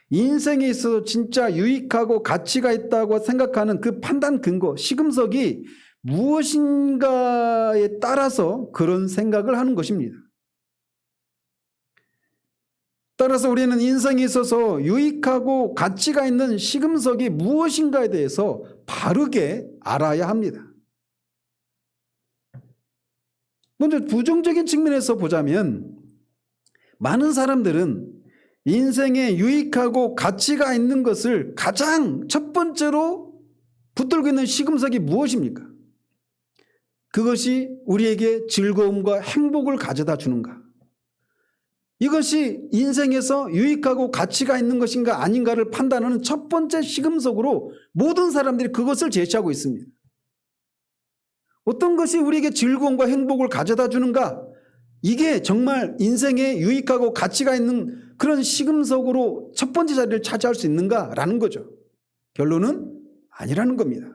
인생에 있어서 진짜 유익하고 가치가 있다고 생각하는 그 판단 근거, 시금석이 무엇인가에 따라서 그런 생각을 하는 것입니다. 따라서 우리는 인생에 있어서 유익하고 가치가 있는 시금석이 무엇인가에 대해서 바르게 알아야 합니다. 먼저 부정적인 측면에서 보자면 많은 사람들은 인생에 유익하고 가치가 있는 것을 가장 첫 번째로 붙들고 있는 시금석이 무엇입니까? 그것이 우리에게 즐거움과 행복을 가져다 주는가? 이것이 인생에서 유익하고 가치가 있는 것인가 아닌가를 판단하는 첫 번째 시금석으로 모든 사람들이 그것을 제시하고 있습니다. 어떤 것이 우리에게 즐거움과 행복을 가져다 주는가? 이게 정말 인생에 유익하고 가치가 있는 그런 시금석으로 첫 번째 자리를 차지할 수 있는가라는 거죠. 결론은 아니라는 겁니다.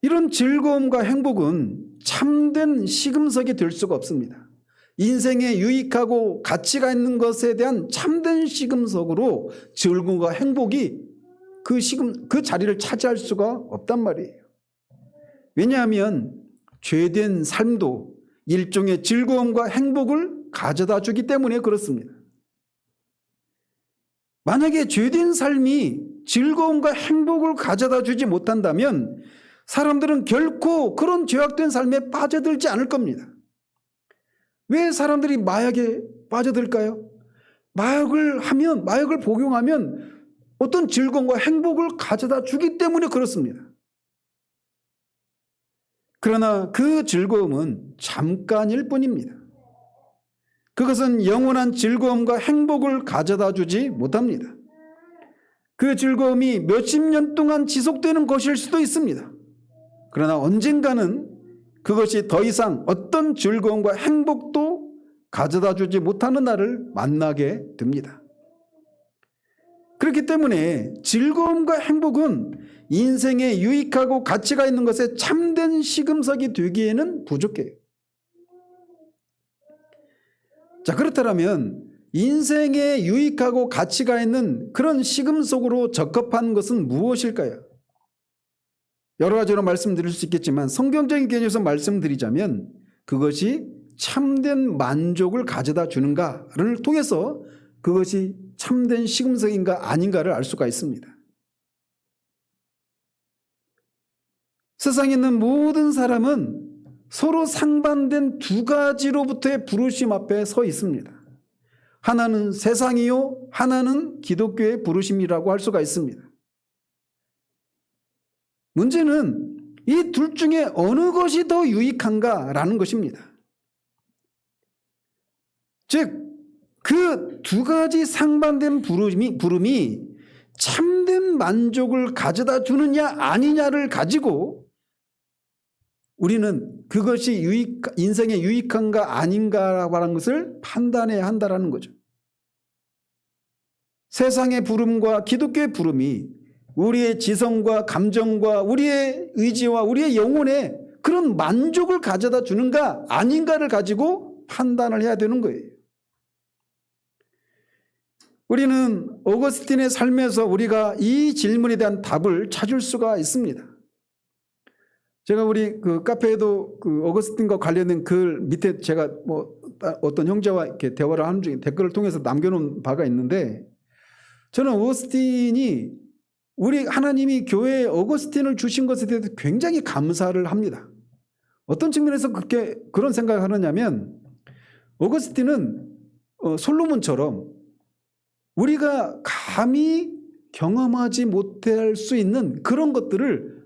이런 즐거움과 행복은 참된 시금석이 될 수가 없습니다. 인생에 유익하고 가치가 있는 것에 대한 참된 시금석으로 즐거움과 행복이 그 자리를 차지할 수가 없단 말이에요. 왜냐하면 죄된 삶도 일종의 즐거움과 행복을 가져다 주기 때문에 그렇습니다. 만약에 죄된 삶이 즐거움과 행복을 가져다 주지 못한다면 사람들은 결코 그런 죄악된 삶에 빠져들지 않을 겁니다. 왜 사람들이 마약에 빠져들까요? 마약을 복용하면 어떤 즐거움과 행복을 가져다 주기 때문에 그렇습니다. 그러나 그 즐거움은 잠깐일 뿐입니다. 그것은 영원한 즐거움과 행복을 가져다 주지 못합니다. 그 즐거움이 몇십 년 동안 지속되는 것일 수도 있습니다. 그러나 언젠가는 그것이 더 이상 어떤 즐거움과 행복도 가져다 주지 못하는 날을 만나게 됩니다. 그렇기 때문에 즐거움과 행복은 인생에 유익하고 가치가 있는 것에 참된 시금석이 되기에는 부족해요. 자, 그렇다면 인생에 유익하고 가치가 있는 그런 시금석으로 적합한 것은 무엇일까요? 여러 가지로 말씀드릴 수 있겠지만 성경적인 개념에서 말씀드리자면 그것이 참된 만족을 가져다 주는가를 통해서 그것이 참된 시금석인가 아닌가를 알 수가 있습니다. 세상에 있는 모든 사람은 서로 상반된 두 가지로부터의 부르심 앞에 서 있습니다. 하나는 세상이요, 하나는 기독교의 부르심이라고 할 수가 있습니다. 문제는 이 둘 중에 어느 것이 더 유익한가라는 것입니다. 즉, 그 두 가지 상반된 부름이 참된 만족을 가져다 주느냐 아니냐를 가지고 우리는 그것이 인생에 유익한가 아닌가라고 하는 것을 판단해야 한다는 거죠. 세상의 부름과 기독교의 부름이 우리의 지성과 감정과 우리의 의지와 우리의 영혼에 그런 만족을 가져다 주는가 아닌가를 가지고 판단을 해야 되는 거예요. 우리는 어거스틴의 삶에서 우리가 이 질문에 대한 답을 찾을 수가 있습니다. 제가 우리 그 카페에도 그 어거스틴과 관련된 글 밑에 제가 어떤 형제와 이렇게 대화를 하는 중에 댓글을 통해서 남겨놓은 바가 있는데 저는 어거스틴이 우리 하나님이 교회에 어거스틴을 주신 것에 대해서 굉장히 감사를 합니다. 어떤 측면에서 그런 생각을 하느냐면 어거스틴은 솔로몬처럼 우리가 감히 경험하지 못할 수 있는 그런 것들을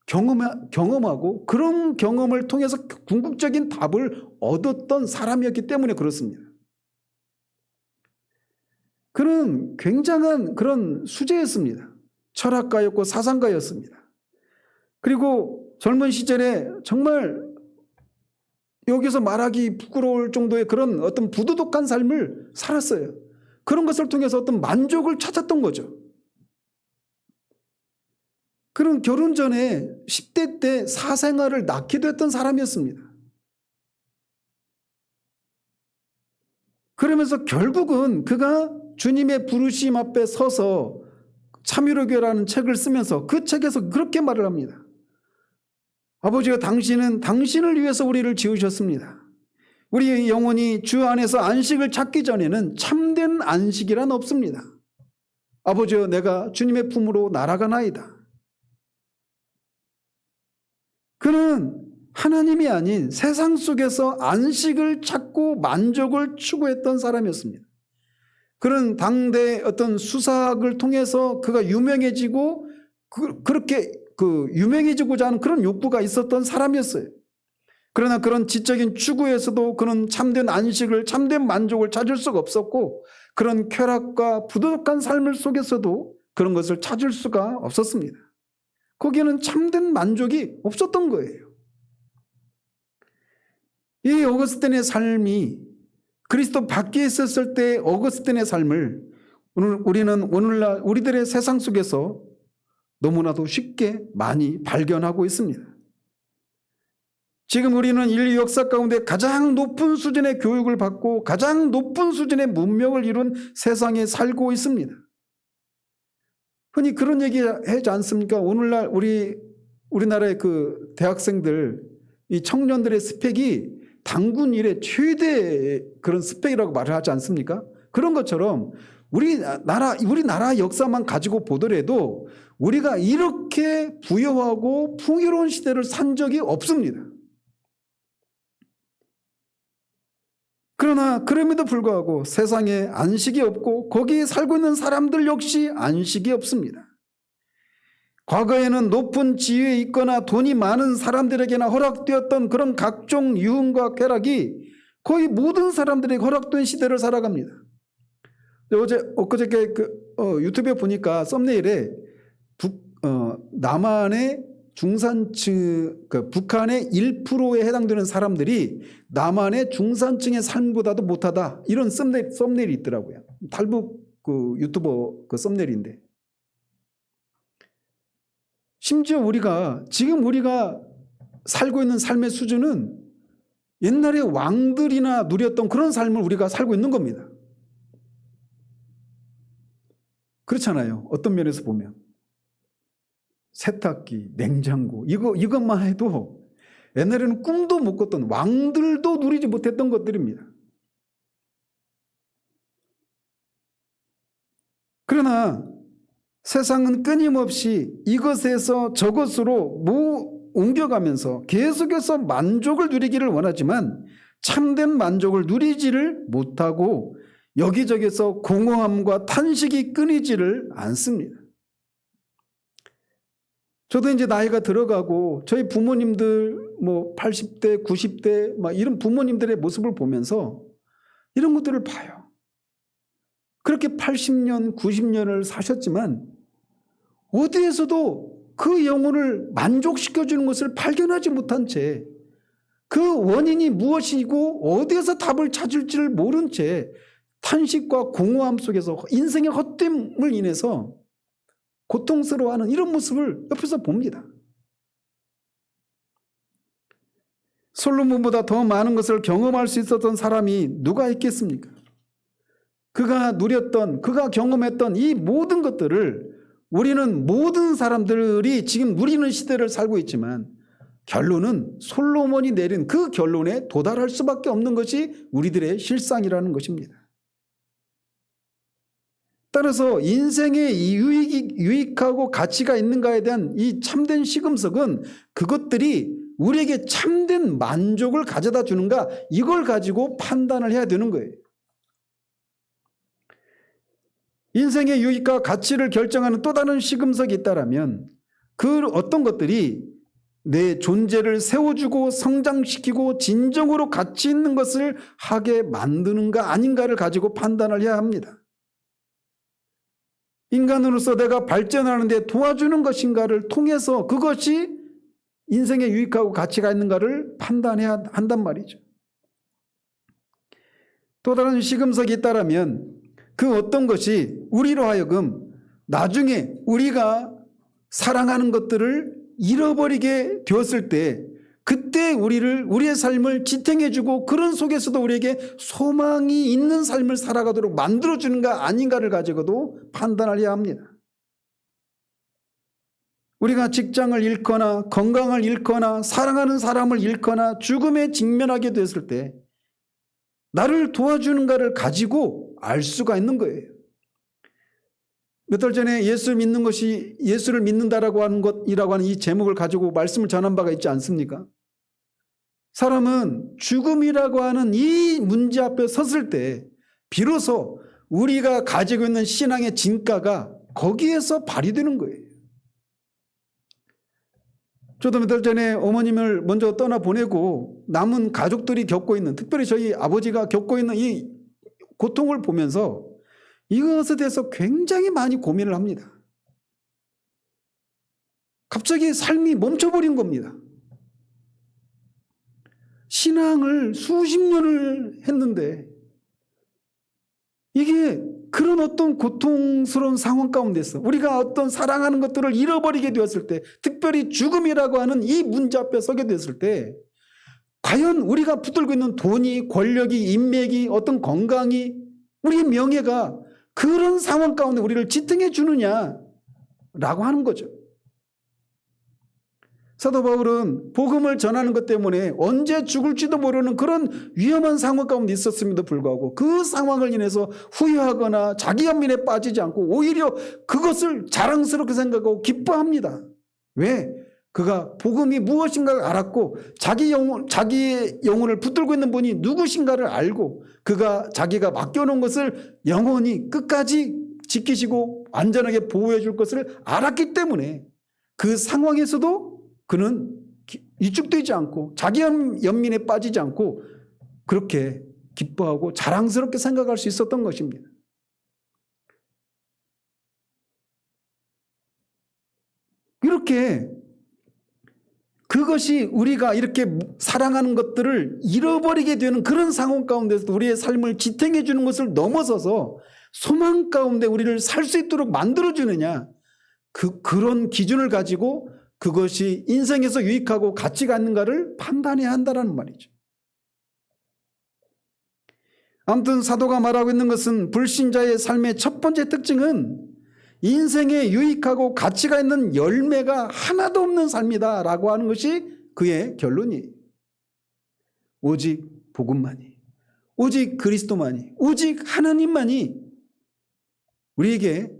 경험하고 그런 경험을 통해서 궁극적인 답을 얻었던 사람이었기 때문에 그렇습니다. 그는 굉장한 그런 수재였습니다. 철학가였고 사상가였습니다. 그리고 젊은 시절에 정말 여기서 말하기 부끄러울 정도의 그런 어떤 부도덕한 삶을 살았어요. 그런 것을 통해서 어떤 만족을 찾았던 거죠. 그는 결혼 전에 10대 때 사생아를 낳기도 했던 사람이었습니다. 그러면서 결국은 그가 주님의 부르심 앞에 서서 참유로교라는 책을 쓰면서 그 책에서 그렇게 말을 합니다. 아버지가 당신은 당신을 위해서 우리를 지으셨습니다. 우리의 영혼이 주 안에서 안식을 찾기 전에는 참된 안식이란 없습니다. 아버지여 내가 주님의 품으로 날아가나이다. 그는 하나님이 아닌 세상 속에서 안식을 찾고 만족을 추구했던 사람이었습니다. 그는 당대 어떤 수사학을 통해서 그가 유명해지고 그렇게 유명해지고자 하는 그런 욕구가 있었던 사람이었어요. 그러나 그런 지적인 추구에서도 그는 참된 안식을, 참된 만족을 찾을 수가 없었고 그런 쾌락과 부도덕한 삶을 속에서도 그런 것을 찾을 수가 없었습니다. 거기에는 참된 만족이 없었던 거예요. 이 어거스틴의 삶이 그리스도 밖에 있었을 때 어거스틴의 삶을 우리는 오늘날 우리들의 세상 속에서 너무나도 쉽게 많이 발견하고 있습니다. 지금 우리는 인류 역사 가운데 가장 높은 수준의 교육을 받고 가장 높은 수준의 문명을 이룬 세상에 살고 있습니다. 흔히 그런 얘기 하지 않습니까? 오늘날 우리나라의 그 대학생들, 이 청년들의 스펙이 단군 이래 최대 그런 스펙이라고 말을 하지 않습니까? 그런 것처럼 우리나라 역사만 가지고 보더라도 우리가 이렇게 부유하고 풍요로운 시대를 산 적이 없습니다. 그러나 그럼에도 불구하고 세상에 안식이 없고 거기에 살고 있는 사람들 역시 안식이 없습니다. 과거에는 높은 지위에 있거나 돈이 많은 사람들에게나 허락되었던 그런 각종 유흥과 쾌락이 거의 모든 사람들에게 허락된 시대를 살아갑니다. 엊그저께 유튜브에 보니까 썸네일에 남한의 중산층, 북한의 1%에 해당되는 사람들이 남한의 중산층의 삶보다도 못하다, 이런 썸네일이 있더라고요. 탈북 유튜버 썸네일인데, 심지어 지금 우리가 살고 있는 삶의 수준은 옛날에 왕들이나 누렸던 그런 삶을 우리가 살고 있는 겁니다. 그렇잖아요. 어떤 면에서 보면 세탁기, 냉장고, 이것만 해도 옛날에는 꿈도 못 꿨던, 왕들도 누리지 못했던 것들입니다. 그러나 세상은 끊임없이 이것에서 저것으로 옮겨가면서 계속해서 만족을 누리기를 원하지만 참된 만족을 누리지를 못하고 여기저기서 공허함과 탄식이 끊이지를 않습니다. 저도 이제 나이가 들어가고 저희 부모님들 80대, 90대 막 이런 부모님들의 모습을 보면서 이런 것들을 봐요. 그렇게 80년, 90년을 사셨지만 어디에서도 그 영혼을 만족시켜주는 것을 발견하지 못한 채, 그 원인이 무엇이고 어디에서 답을 찾을지를 모른 채 탄식과 공허함 속에서 인생의 헛됨을 인해서 고통스러워하는 이런 모습을 옆에서 봅니다. 솔로몬보다 더 많은 것을 경험할 수 있었던 사람이 누가 있겠습니까? 그가 누렸던, 그가 경험했던 이 모든 것들을 우리는 모든 사람들이 지금 누리는 시대를 살고 있지만 결론은 솔로몬이 내린 그 결론에 도달할 수밖에 없는 것이 우리들의 실상이라는 것입니다. 따라서 인생에 유익하고 가치가 있는가에 대한 이 참된 시금석은 그것들이 우리에게 참된 만족을 가져다 주는가, 이걸 가지고 판단을 해야 되는 거예요. 인생의 유익과 가치를 결정하는 또 다른 시금석이 있다면 그 어떤 것들이 내 존재를 세워주고 성장시키고 진정으로 가치 있는 것을 하게 만드는가 아닌가를 가지고 판단을 해야 합니다. 인간으로서 내가 발전하는 데 도와주는 것인가를 통해서 그것이 인생에 유익하고 가치가 있는가를 판단해야 한단 말이죠. 또 다른 시금석이 있다면 그 어떤 것이 우리로 하여금 나중에 우리가 사랑하는 것들을 잃어버리게 되었을 때 그때 우리의 삶을 지탱해주고 그런 속에서도 우리에게 소망이 있는 삶을 살아가도록 만들어주는가 아닌가를 가지고도 판단을 해야 합니다. 우리가 직장을 잃거나 건강을 잃거나 사랑하는 사람을 잃거나 죽음에 직면하게 됐을 때 나를 도와주는가를 가지고 알 수가 있는 거예요. 몇 달 전에 예수를 믿는다라고 하는 것이라고 하는 이 제목을 가지고 말씀을 전한 바가 있지 않습니까? 사람은 죽음이라고 하는 이 문제 앞에 섰을 때 비로소 우리가 가지고 있는 신앙의 진가가 거기에서 발휘되는 거예요. 저도 몇 달 전에 어머님을 먼저 떠나보내고 남은 가족들이 겪고 있는, 특별히 저희 아버지가 겪고 있는 이 고통을 보면서 이것에 대해서 굉장히 많이 고민을 합니다. 갑자기 삶이 멈춰버린 겁니다. 신앙을 수십 년을 했는데 이게 그런 어떤 고통스러운 상황 가운데서 우리가 어떤 사랑하는 것들을 잃어버리게 되었을 때, 특별히 죽음이라고 하는 이 문제 앞에 서게 됐을 때 과연 우리가 붙들고 있는 돈이, 권력이, 인맥이, 어떤 건강이, 우리의 명예가 그런 상황 가운데 우리를 지탱해 주느냐, 라고 하는 거죠. 사도 바울은 복음을 전하는 것 때문에 언제 죽을지도 모르는 그런 위험한 상황 가운데 있었음에도 불구하고 그 상황을 인해서 후회하거나 자기 연민에 빠지지 않고 오히려 그것을 자랑스럽게 생각하고 기뻐합니다. 왜? 그가 복음이 무엇인가를 알았고 자기의 영혼을 붙들고 있는 분이 누구신가를 알고 자기가 맡겨놓은 것을 영원히 끝까지 지키시고 안전하게 보호해 줄 것을 알았기 때문에 그 상황에서도 그는 위축되지 않고 자기 연민에 빠지지 않고 그렇게 기뻐하고 자랑스럽게 생각할 수 있었던 것입니다. 이렇게 그것이 우리가 이렇게 사랑하는 것들을 잃어버리게 되는 그런 상황 가운데서 우리의 삶을 지탱해 주는 것을 넘어서서 소망 가운데 우리를 살 수 있도록 만들어주느냐, 그런 기준을 가지고 그것이 인생에서 유익하고 가치가 있는가를 판단해야 한다는 말이죠. 아무튼 사도가 말하고 있는 것은 불신자의 삶의 첫 번째 특징은 인생에 유익하고 가치가 있는 열매가 하나도 없는 삶이다 라고 하는 것이 그의 결론이에요. 오직 복음만이, 오직 그리스도만이, 오직 하나님만이 우리에게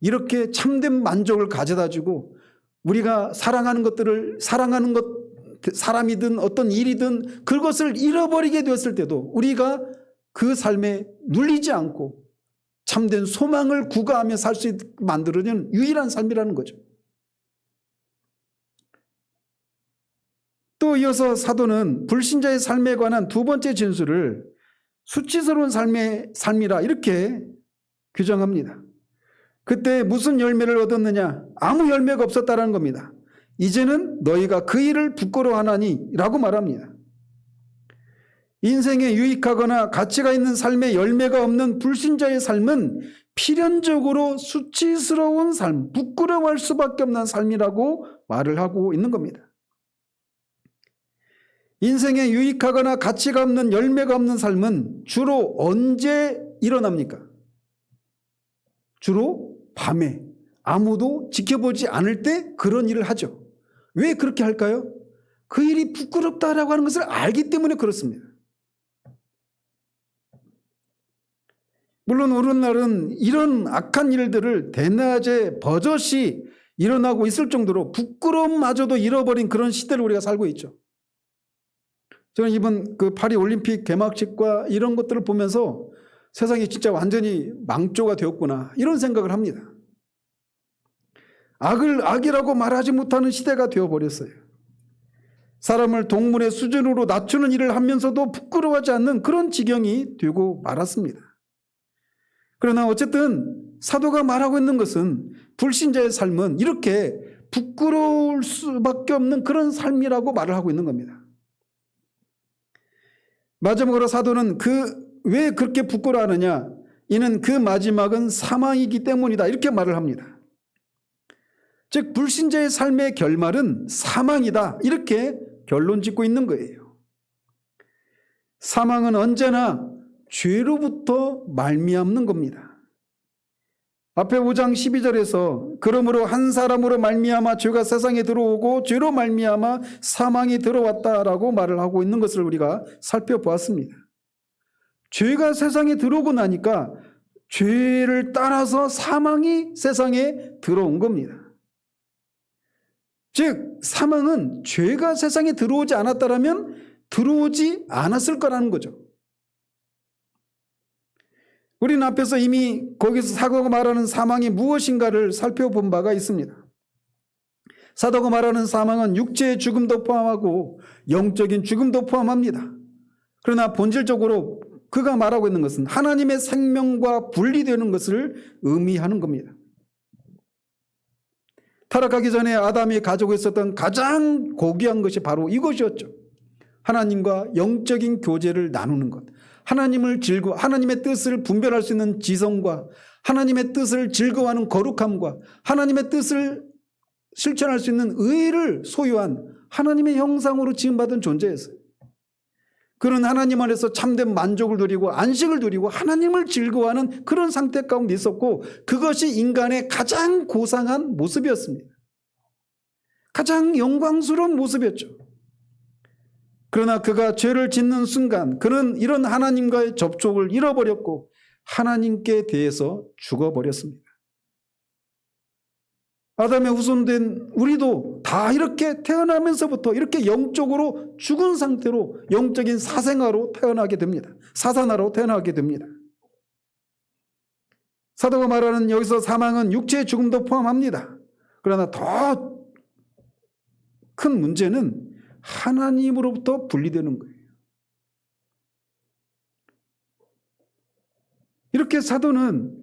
이렇게 참된 만족을 가져다주고 우리가 사랑하는 것들을 사랑하는 것, 사람이든 어떤 일이든 그것을 잃어버리게 되었을 때도 우리가 그 삶에 눌리지 않고 참된 소망을 구가하며 살 수 있게 만들어주는 유일한 삶이라는 거죠. 또 이어서 사도는 불신자의 삶에 관한 두 번째 진술을 수치스러운 삶이라 이렇게 규정합니다. 그때 무슨 열매를 얻었느냐? 아무 열매가 없었다는 겁니다. 이제는 너희가 그 일을 부끄러워하나니 라고 말합니다. 인생에 유익하거나 가치가 있는 삶에 열매가 없는 불신자의 삶은 필연적으로 수치스러운 삶, 부끄러워할 수밖에 없는 삶이라고 말을 하고 있는 겁니다. 인생에 유익하거나 가치가 없는 열매가 없는 삶은 주로 언제 일어납니까? 주로 밤에 아무도 지켜보지 않을 때 그런 일을 하죠. 왜 그렇게 할까요? 그 일이 부끄럽다라고 하는 것을 알기 때문에 그렇습니다. 물론 오늘날은 이런 악한 일들을 대낮에 버젓이 일어나고 있을 정도로 부끄러움마저도 잃어버린 그런 시대를 우리가 살고 있죠. 저는 이번 그 파리 올림픽 개막식과 이런 것들을 보면서 세상이 진짜 완전히 망조가 되었구나 이런 생각을 합니다. 악이라고 말하지 못하는 시대가 되어버렸어요. 사람을 동물의 수준으로 낮추는 일을 하면서도 부끄러워하지 않는 그런 지경이 되고 말았습니다. 그러나 어쨌든 사도가 말하고 있는 것은 불신자의 삶은 이렇게 부끄러울 수밖에 없는 그런 삶이라고 말을 하고 있는 겁니다. 마지막으로 사도는 왜 그렇게 부끄러워하느냐? 이는 그 마지막은 사망이기 때문이다 이렇게 말을 합니다. 즉 불신자의 삶의 결말은 사망이다 이렇게 결론 짓고 있는 거예요. 사망은 언제나 죄로부터 말미암는 겁니다. 앞에 5장 12절에서 그러므로 한 사람으로 말미암아 죄가 세상에 들어오고 죄로 말미암아 사망이 들어왔다라고 말을 하고 있는 것을 우리가 살펴보았습니다. 죄가 세상에 들어오고 나니까 죄를 따라서 사망이 세상에 들어온 겁니다. 즉 사망은 죄가 세상에 들어오지 않았다면 들어오지 않았을 거라는 거죠. 우리는 앞에서 이미 거기서 사도가 말하는 사망이 무엇인가를 살펴본 바가 있습니다. 사도가 말하는 사망은 육체의 죽음도 포함하고 영적인 죽음도 포함합니다. 그러나 본질적으로 그가 말하고 있는 것은 하나님의 생명과 분리되는 것을 의미하는 겁니다. 타락하기 전에 아담이 가지고 있었던 가장 고귀한 것이 바로 이것이었죠. 하나님과 영적인 교제를 나누는 것. 하나님의 뜻을 분별할 수 있는 지성과 하나님의 뜻을 즐거워하는 거룩함과 하나님의 뜻을 실천할 수 있는 의를 소유한 하나님의 형상으로 지음받은 존재였어요. 그는 하나님 안에서 참된 만족을 누리고 안식을 누리고 하나님을 즐거워하는 그런 상태 가운데 있었고, 그것이 인간의 가장 고상한 모습이었습니다. 가장 영광스러운 모습이었죠. 그러나 그가 죄를 짓는 순간 그는 이런 하나님과의 접촉을 잃어버렸고 하나님께 대해서 죽어버렸습니다. 아담의 후손된 우리도 다 이렇게 태어나면서부터 이렇게 영적으로 죽은 상태로 영적인 사생아로 태어나게 됩니다. 사산아로 태어나게 됩니다. 사도가 말하는 여기서 사망은 육체의 죽음도 포함합니다. 그러나 더 큰 문제는 하나님으로부터 분리되는 거예요. 이렇게 사도는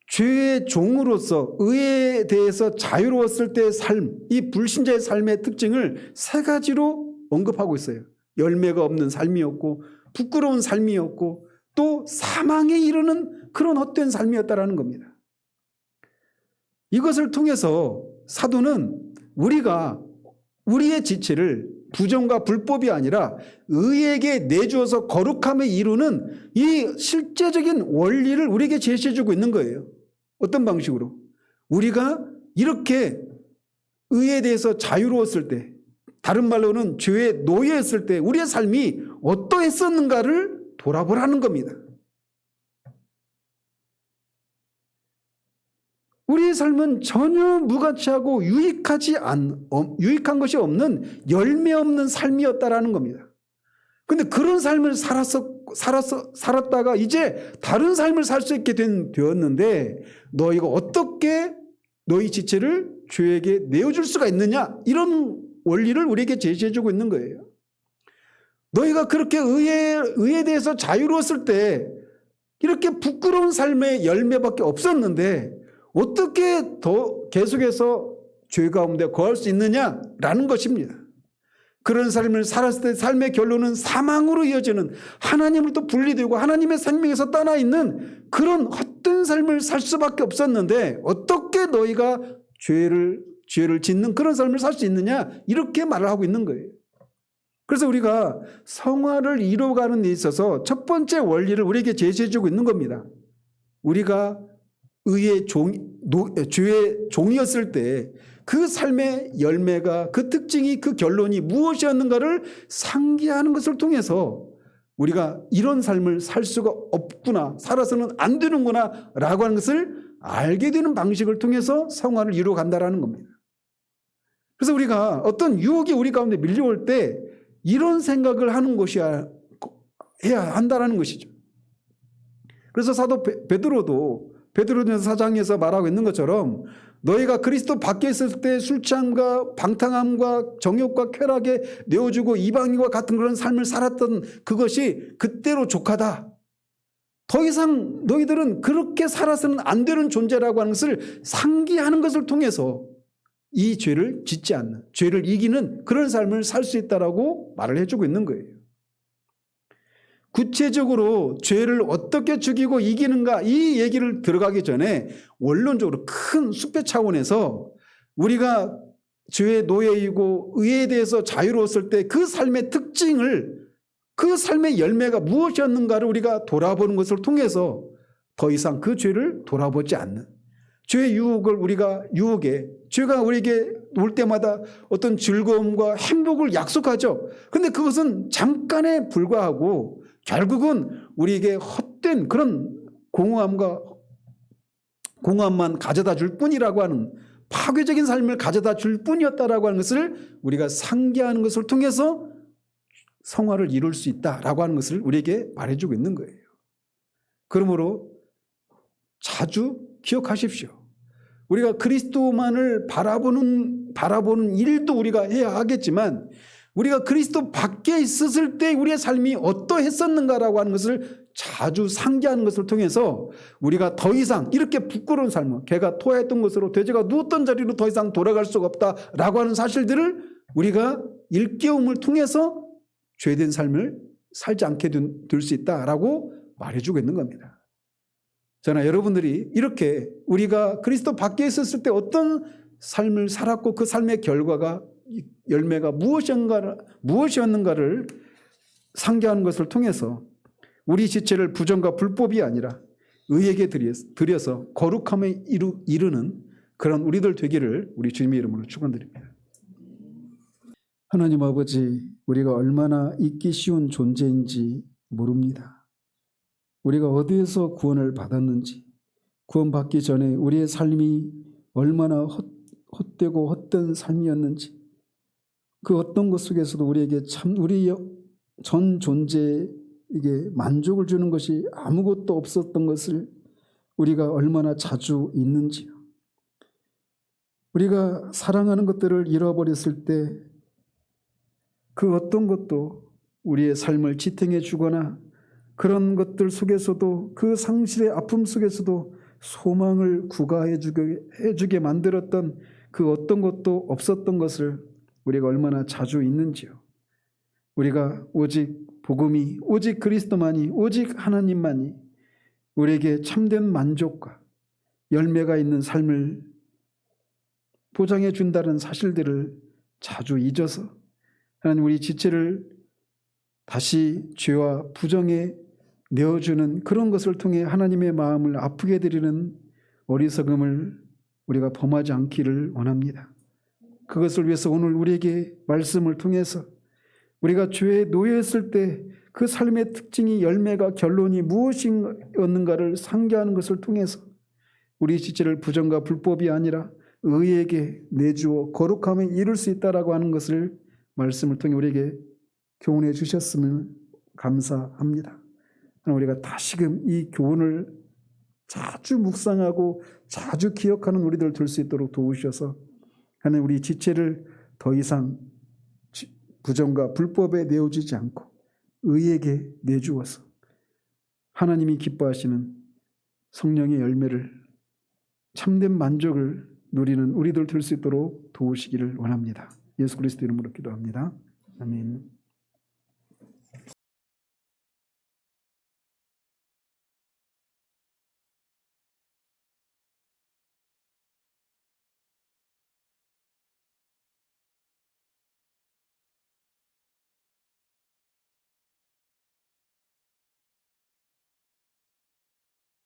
죄의 종으로서 의에 대해서 자유로웠을 때의 삶, 이 불신자의 삶의 특징을 세 가지로 언급하고 있어요. 열매가 없는 삶이었고, 부끄러운 삶이었고, 또 사망에 이르는 그런 헛된 삶이었다라는 겁니다. 이것을 통해서 사도는 우리가 우리의 지체를 부정과 불법이 아니라 의에게 내주어서 거룩함에 이루는 이 실제적인 원리를 우리에게 제시해주고 있는 거예요. 어떤 방식으로? 우리가 이렇게 의에 대해서 자유로웠을 때, 다른 말로는 죄의 노예였을 때 우리의 삶이 어떠했었는가를 돌아보라는 겁니다. 우리의 삶은 전혀 무가치하고 유익한 것이 없는 열매 없는 삶이었다라는 겁니다. 그런데 그런 삶을 살았다가 이제 다른 삶을 살 수 있게 되었는데 너희가 어떻게 너희 지체를 죄에게 내어줄 수가 있느냐, 이런 원리를 우리에게 제시해주고 있는 거예요. 너희가 그렇게 의에 대해서 자유로웠을 때 이렇게 부끄러운 삶의 열매밖에 없었는데 어떻게 더 계속해서 죄 가운데 거할 수 있느냐라는 것입니다. 그런 삶을 살았을 때 삶의 결론은 사망으로 이어지는, 하나님으로부터 분리되고 하나님의 생명에서 떠나 있는 그런 헛된 삶을 살 수밖에 없었는데 어떻게 너희가 죄를 짓는 그런 삶을 살 수 있느냐, 이렇게 말을 하고 있는 거예요. 그래서 우리가 성화를 이루어가는 데 있어서 첫 번째 원리를 우리에게 제시해주고 있는 겁니다. 우리가 죄의 종이었을 때 그 삶의 열매가, 그 특징이, 그 결론이 무엇이었는가를 상기하는 것을 통해서 우리가 이런 삶을 살 수가 없구나, 살아서는 안 되는구나 라고 하는 것을 알게 되는 방식을 통해서 성화를 이루어간다는 겁니다. 그래서 우리가 어떤 유혹이 우리 가운데 밀려올 때 이런 생각을 하는 것이 해야 한다는 것이죠. 그래서 사도 베드로전서 4장에서 말하고 있는 것처럼 너희가 그리스도 밖에 있을 때 술 취함과 방탕함과 정욕과 쾌락에 내어주고 이방인과 같은 그런 삶을 살았던 그것이 그때로 족하다. 더 이상 너희들은 그렇게 살아서는 안 되는 존재라고 하는 것을 상기하는 것을 통해서 이 죄를 짓지 않는, 죄를 이기는 그런 삶을 살 수 있다라고 말을 해주고 있는 거예요. 구체적으로 죄를 어떻게 죽이고 이기는가, 이 얘기를 들어가기 전에 원론적으로 큰 숭배 차원에서 우리가 죄의 노예이고 의에 대해서 자유로웠을 때 그 삶의 특징을, 그 삶의 열매가 무엇이었는가를 우리가 돌아보는 것을 통해서 더 이상 그 죄를 돌아보지 않는, 죄의 유혹을 죄가 우리에게 올 때마다 어떤 즐거움과 행복을 약속하죠. 그런데 그것은 잠깐에 불과하고 결국은 우리에게 헛된 그런 공허함만 가져다 줄 뿐이라고 하는, 파괴적인 삶을 가져다 줄 뿐이었다라고 하는 것을 우리가 상기하는 것을 통해서 성화를 이룰 수 있다라고 하는 것을 우리에게 말해주고 있는 거예요. 그러므로 자주 기억하십시오. 우리가 그리스도만을 바라보는 일도 우리가 해야 하겠지만 우리가 그리스도 밖에 있었을 때 우리의 삶이 어떠했었는가라고 하는 것을 자주 상기하는 것을 통해서 우리가 더 이상 이렇게 부끄러운 삶을, 개가 토했던 곳으로 돼지가 누웠던 자리로 더 이상 돌아갈 수가 없다라고 하는 사실들을 우리가 일깨움을 통해서 죄된 삶을 살지 않게 될 수 있다라고 말해주고 있는 겁니다. 저는 여러분들이 이렇게 우리가 그리스도 밖에 있었을 때 어떤 삶을 살았고 그 삶의 결과가, 열매가 무엇이었는가를 상기하는 것을 통해서 우리 지체를 부정과 불법이 아니라 의에게 드려서 거룩함에 이르는 그런 우리들 되기를 우리 주님의 이름으로 축원드립니다. 하나님 아버지, 우리가 얼마나 잊기 쉬운 존재인지 모릅니다. 우리가 어디에서 구원을 받았는지, 구원받기 전에 우리의 삶이 얼마나 헛되고 헛된 삶이었는지, 그 어떤 것 속에서도 우리에게 참 우리 전 존재에게 만족을 주는 것이 아무것도 없었던 것을 우리가 얼마나 자주 잊는지요. 우리가 사랑하는 것들을 잃어버렸을 때 그 어떤 것도 우리의 삶을 지탱해 주거나 그런 것들 속에서도 그 상실의 아픔 속에서도 소망을 구가해 주게 만들었던 그 어떤 것도 없었던 것을 우리가 얼마나 자주 잊는지요. 우리가 오직 복음이, 오직 그리스도만이, 오직 하나님만이 우리에게 참된 만족과 열매가 있는 삶을 보장해 준다는 사실들을 자주 잊어서 하나님 우리 지체를 다시 죄와 부정에 내어주는 그런 것을 통해 하나님의 마음을 아프게 드리는 어리석음을 우리가 범하지 않기를 원합니다. 그것을 위해서 오늘 우리에게 말씀을 통해서 우리가 죄에 놓여있을 때 그 삶의 특징이 열매가 결론이 무엇이었는가를 상기하는 것을 통해서 우리 지체를 부정과 불법이 아니라 의에게 내주어 거룩함에 이룰 수 있다라고 하는 것을 말씀을 통해 우리에게 교훈해 주셨음을 감사합니다. 우리가 다시금 이 교훈을 자주 묵상하고 자주 기억하는 우리들 될 수 있도록 도우셔서 하나님 우리 지체를 더 이상 부정과 불법에 내어주지 않고 의에게 내주어서 하나님이 기뻐하시는 성령의 열매를 참된 만족을 누리는 우리들 될 수 있도록 도우시기를 원합니다. 예수 그리스도 이름으로 기도합니다. 아멘.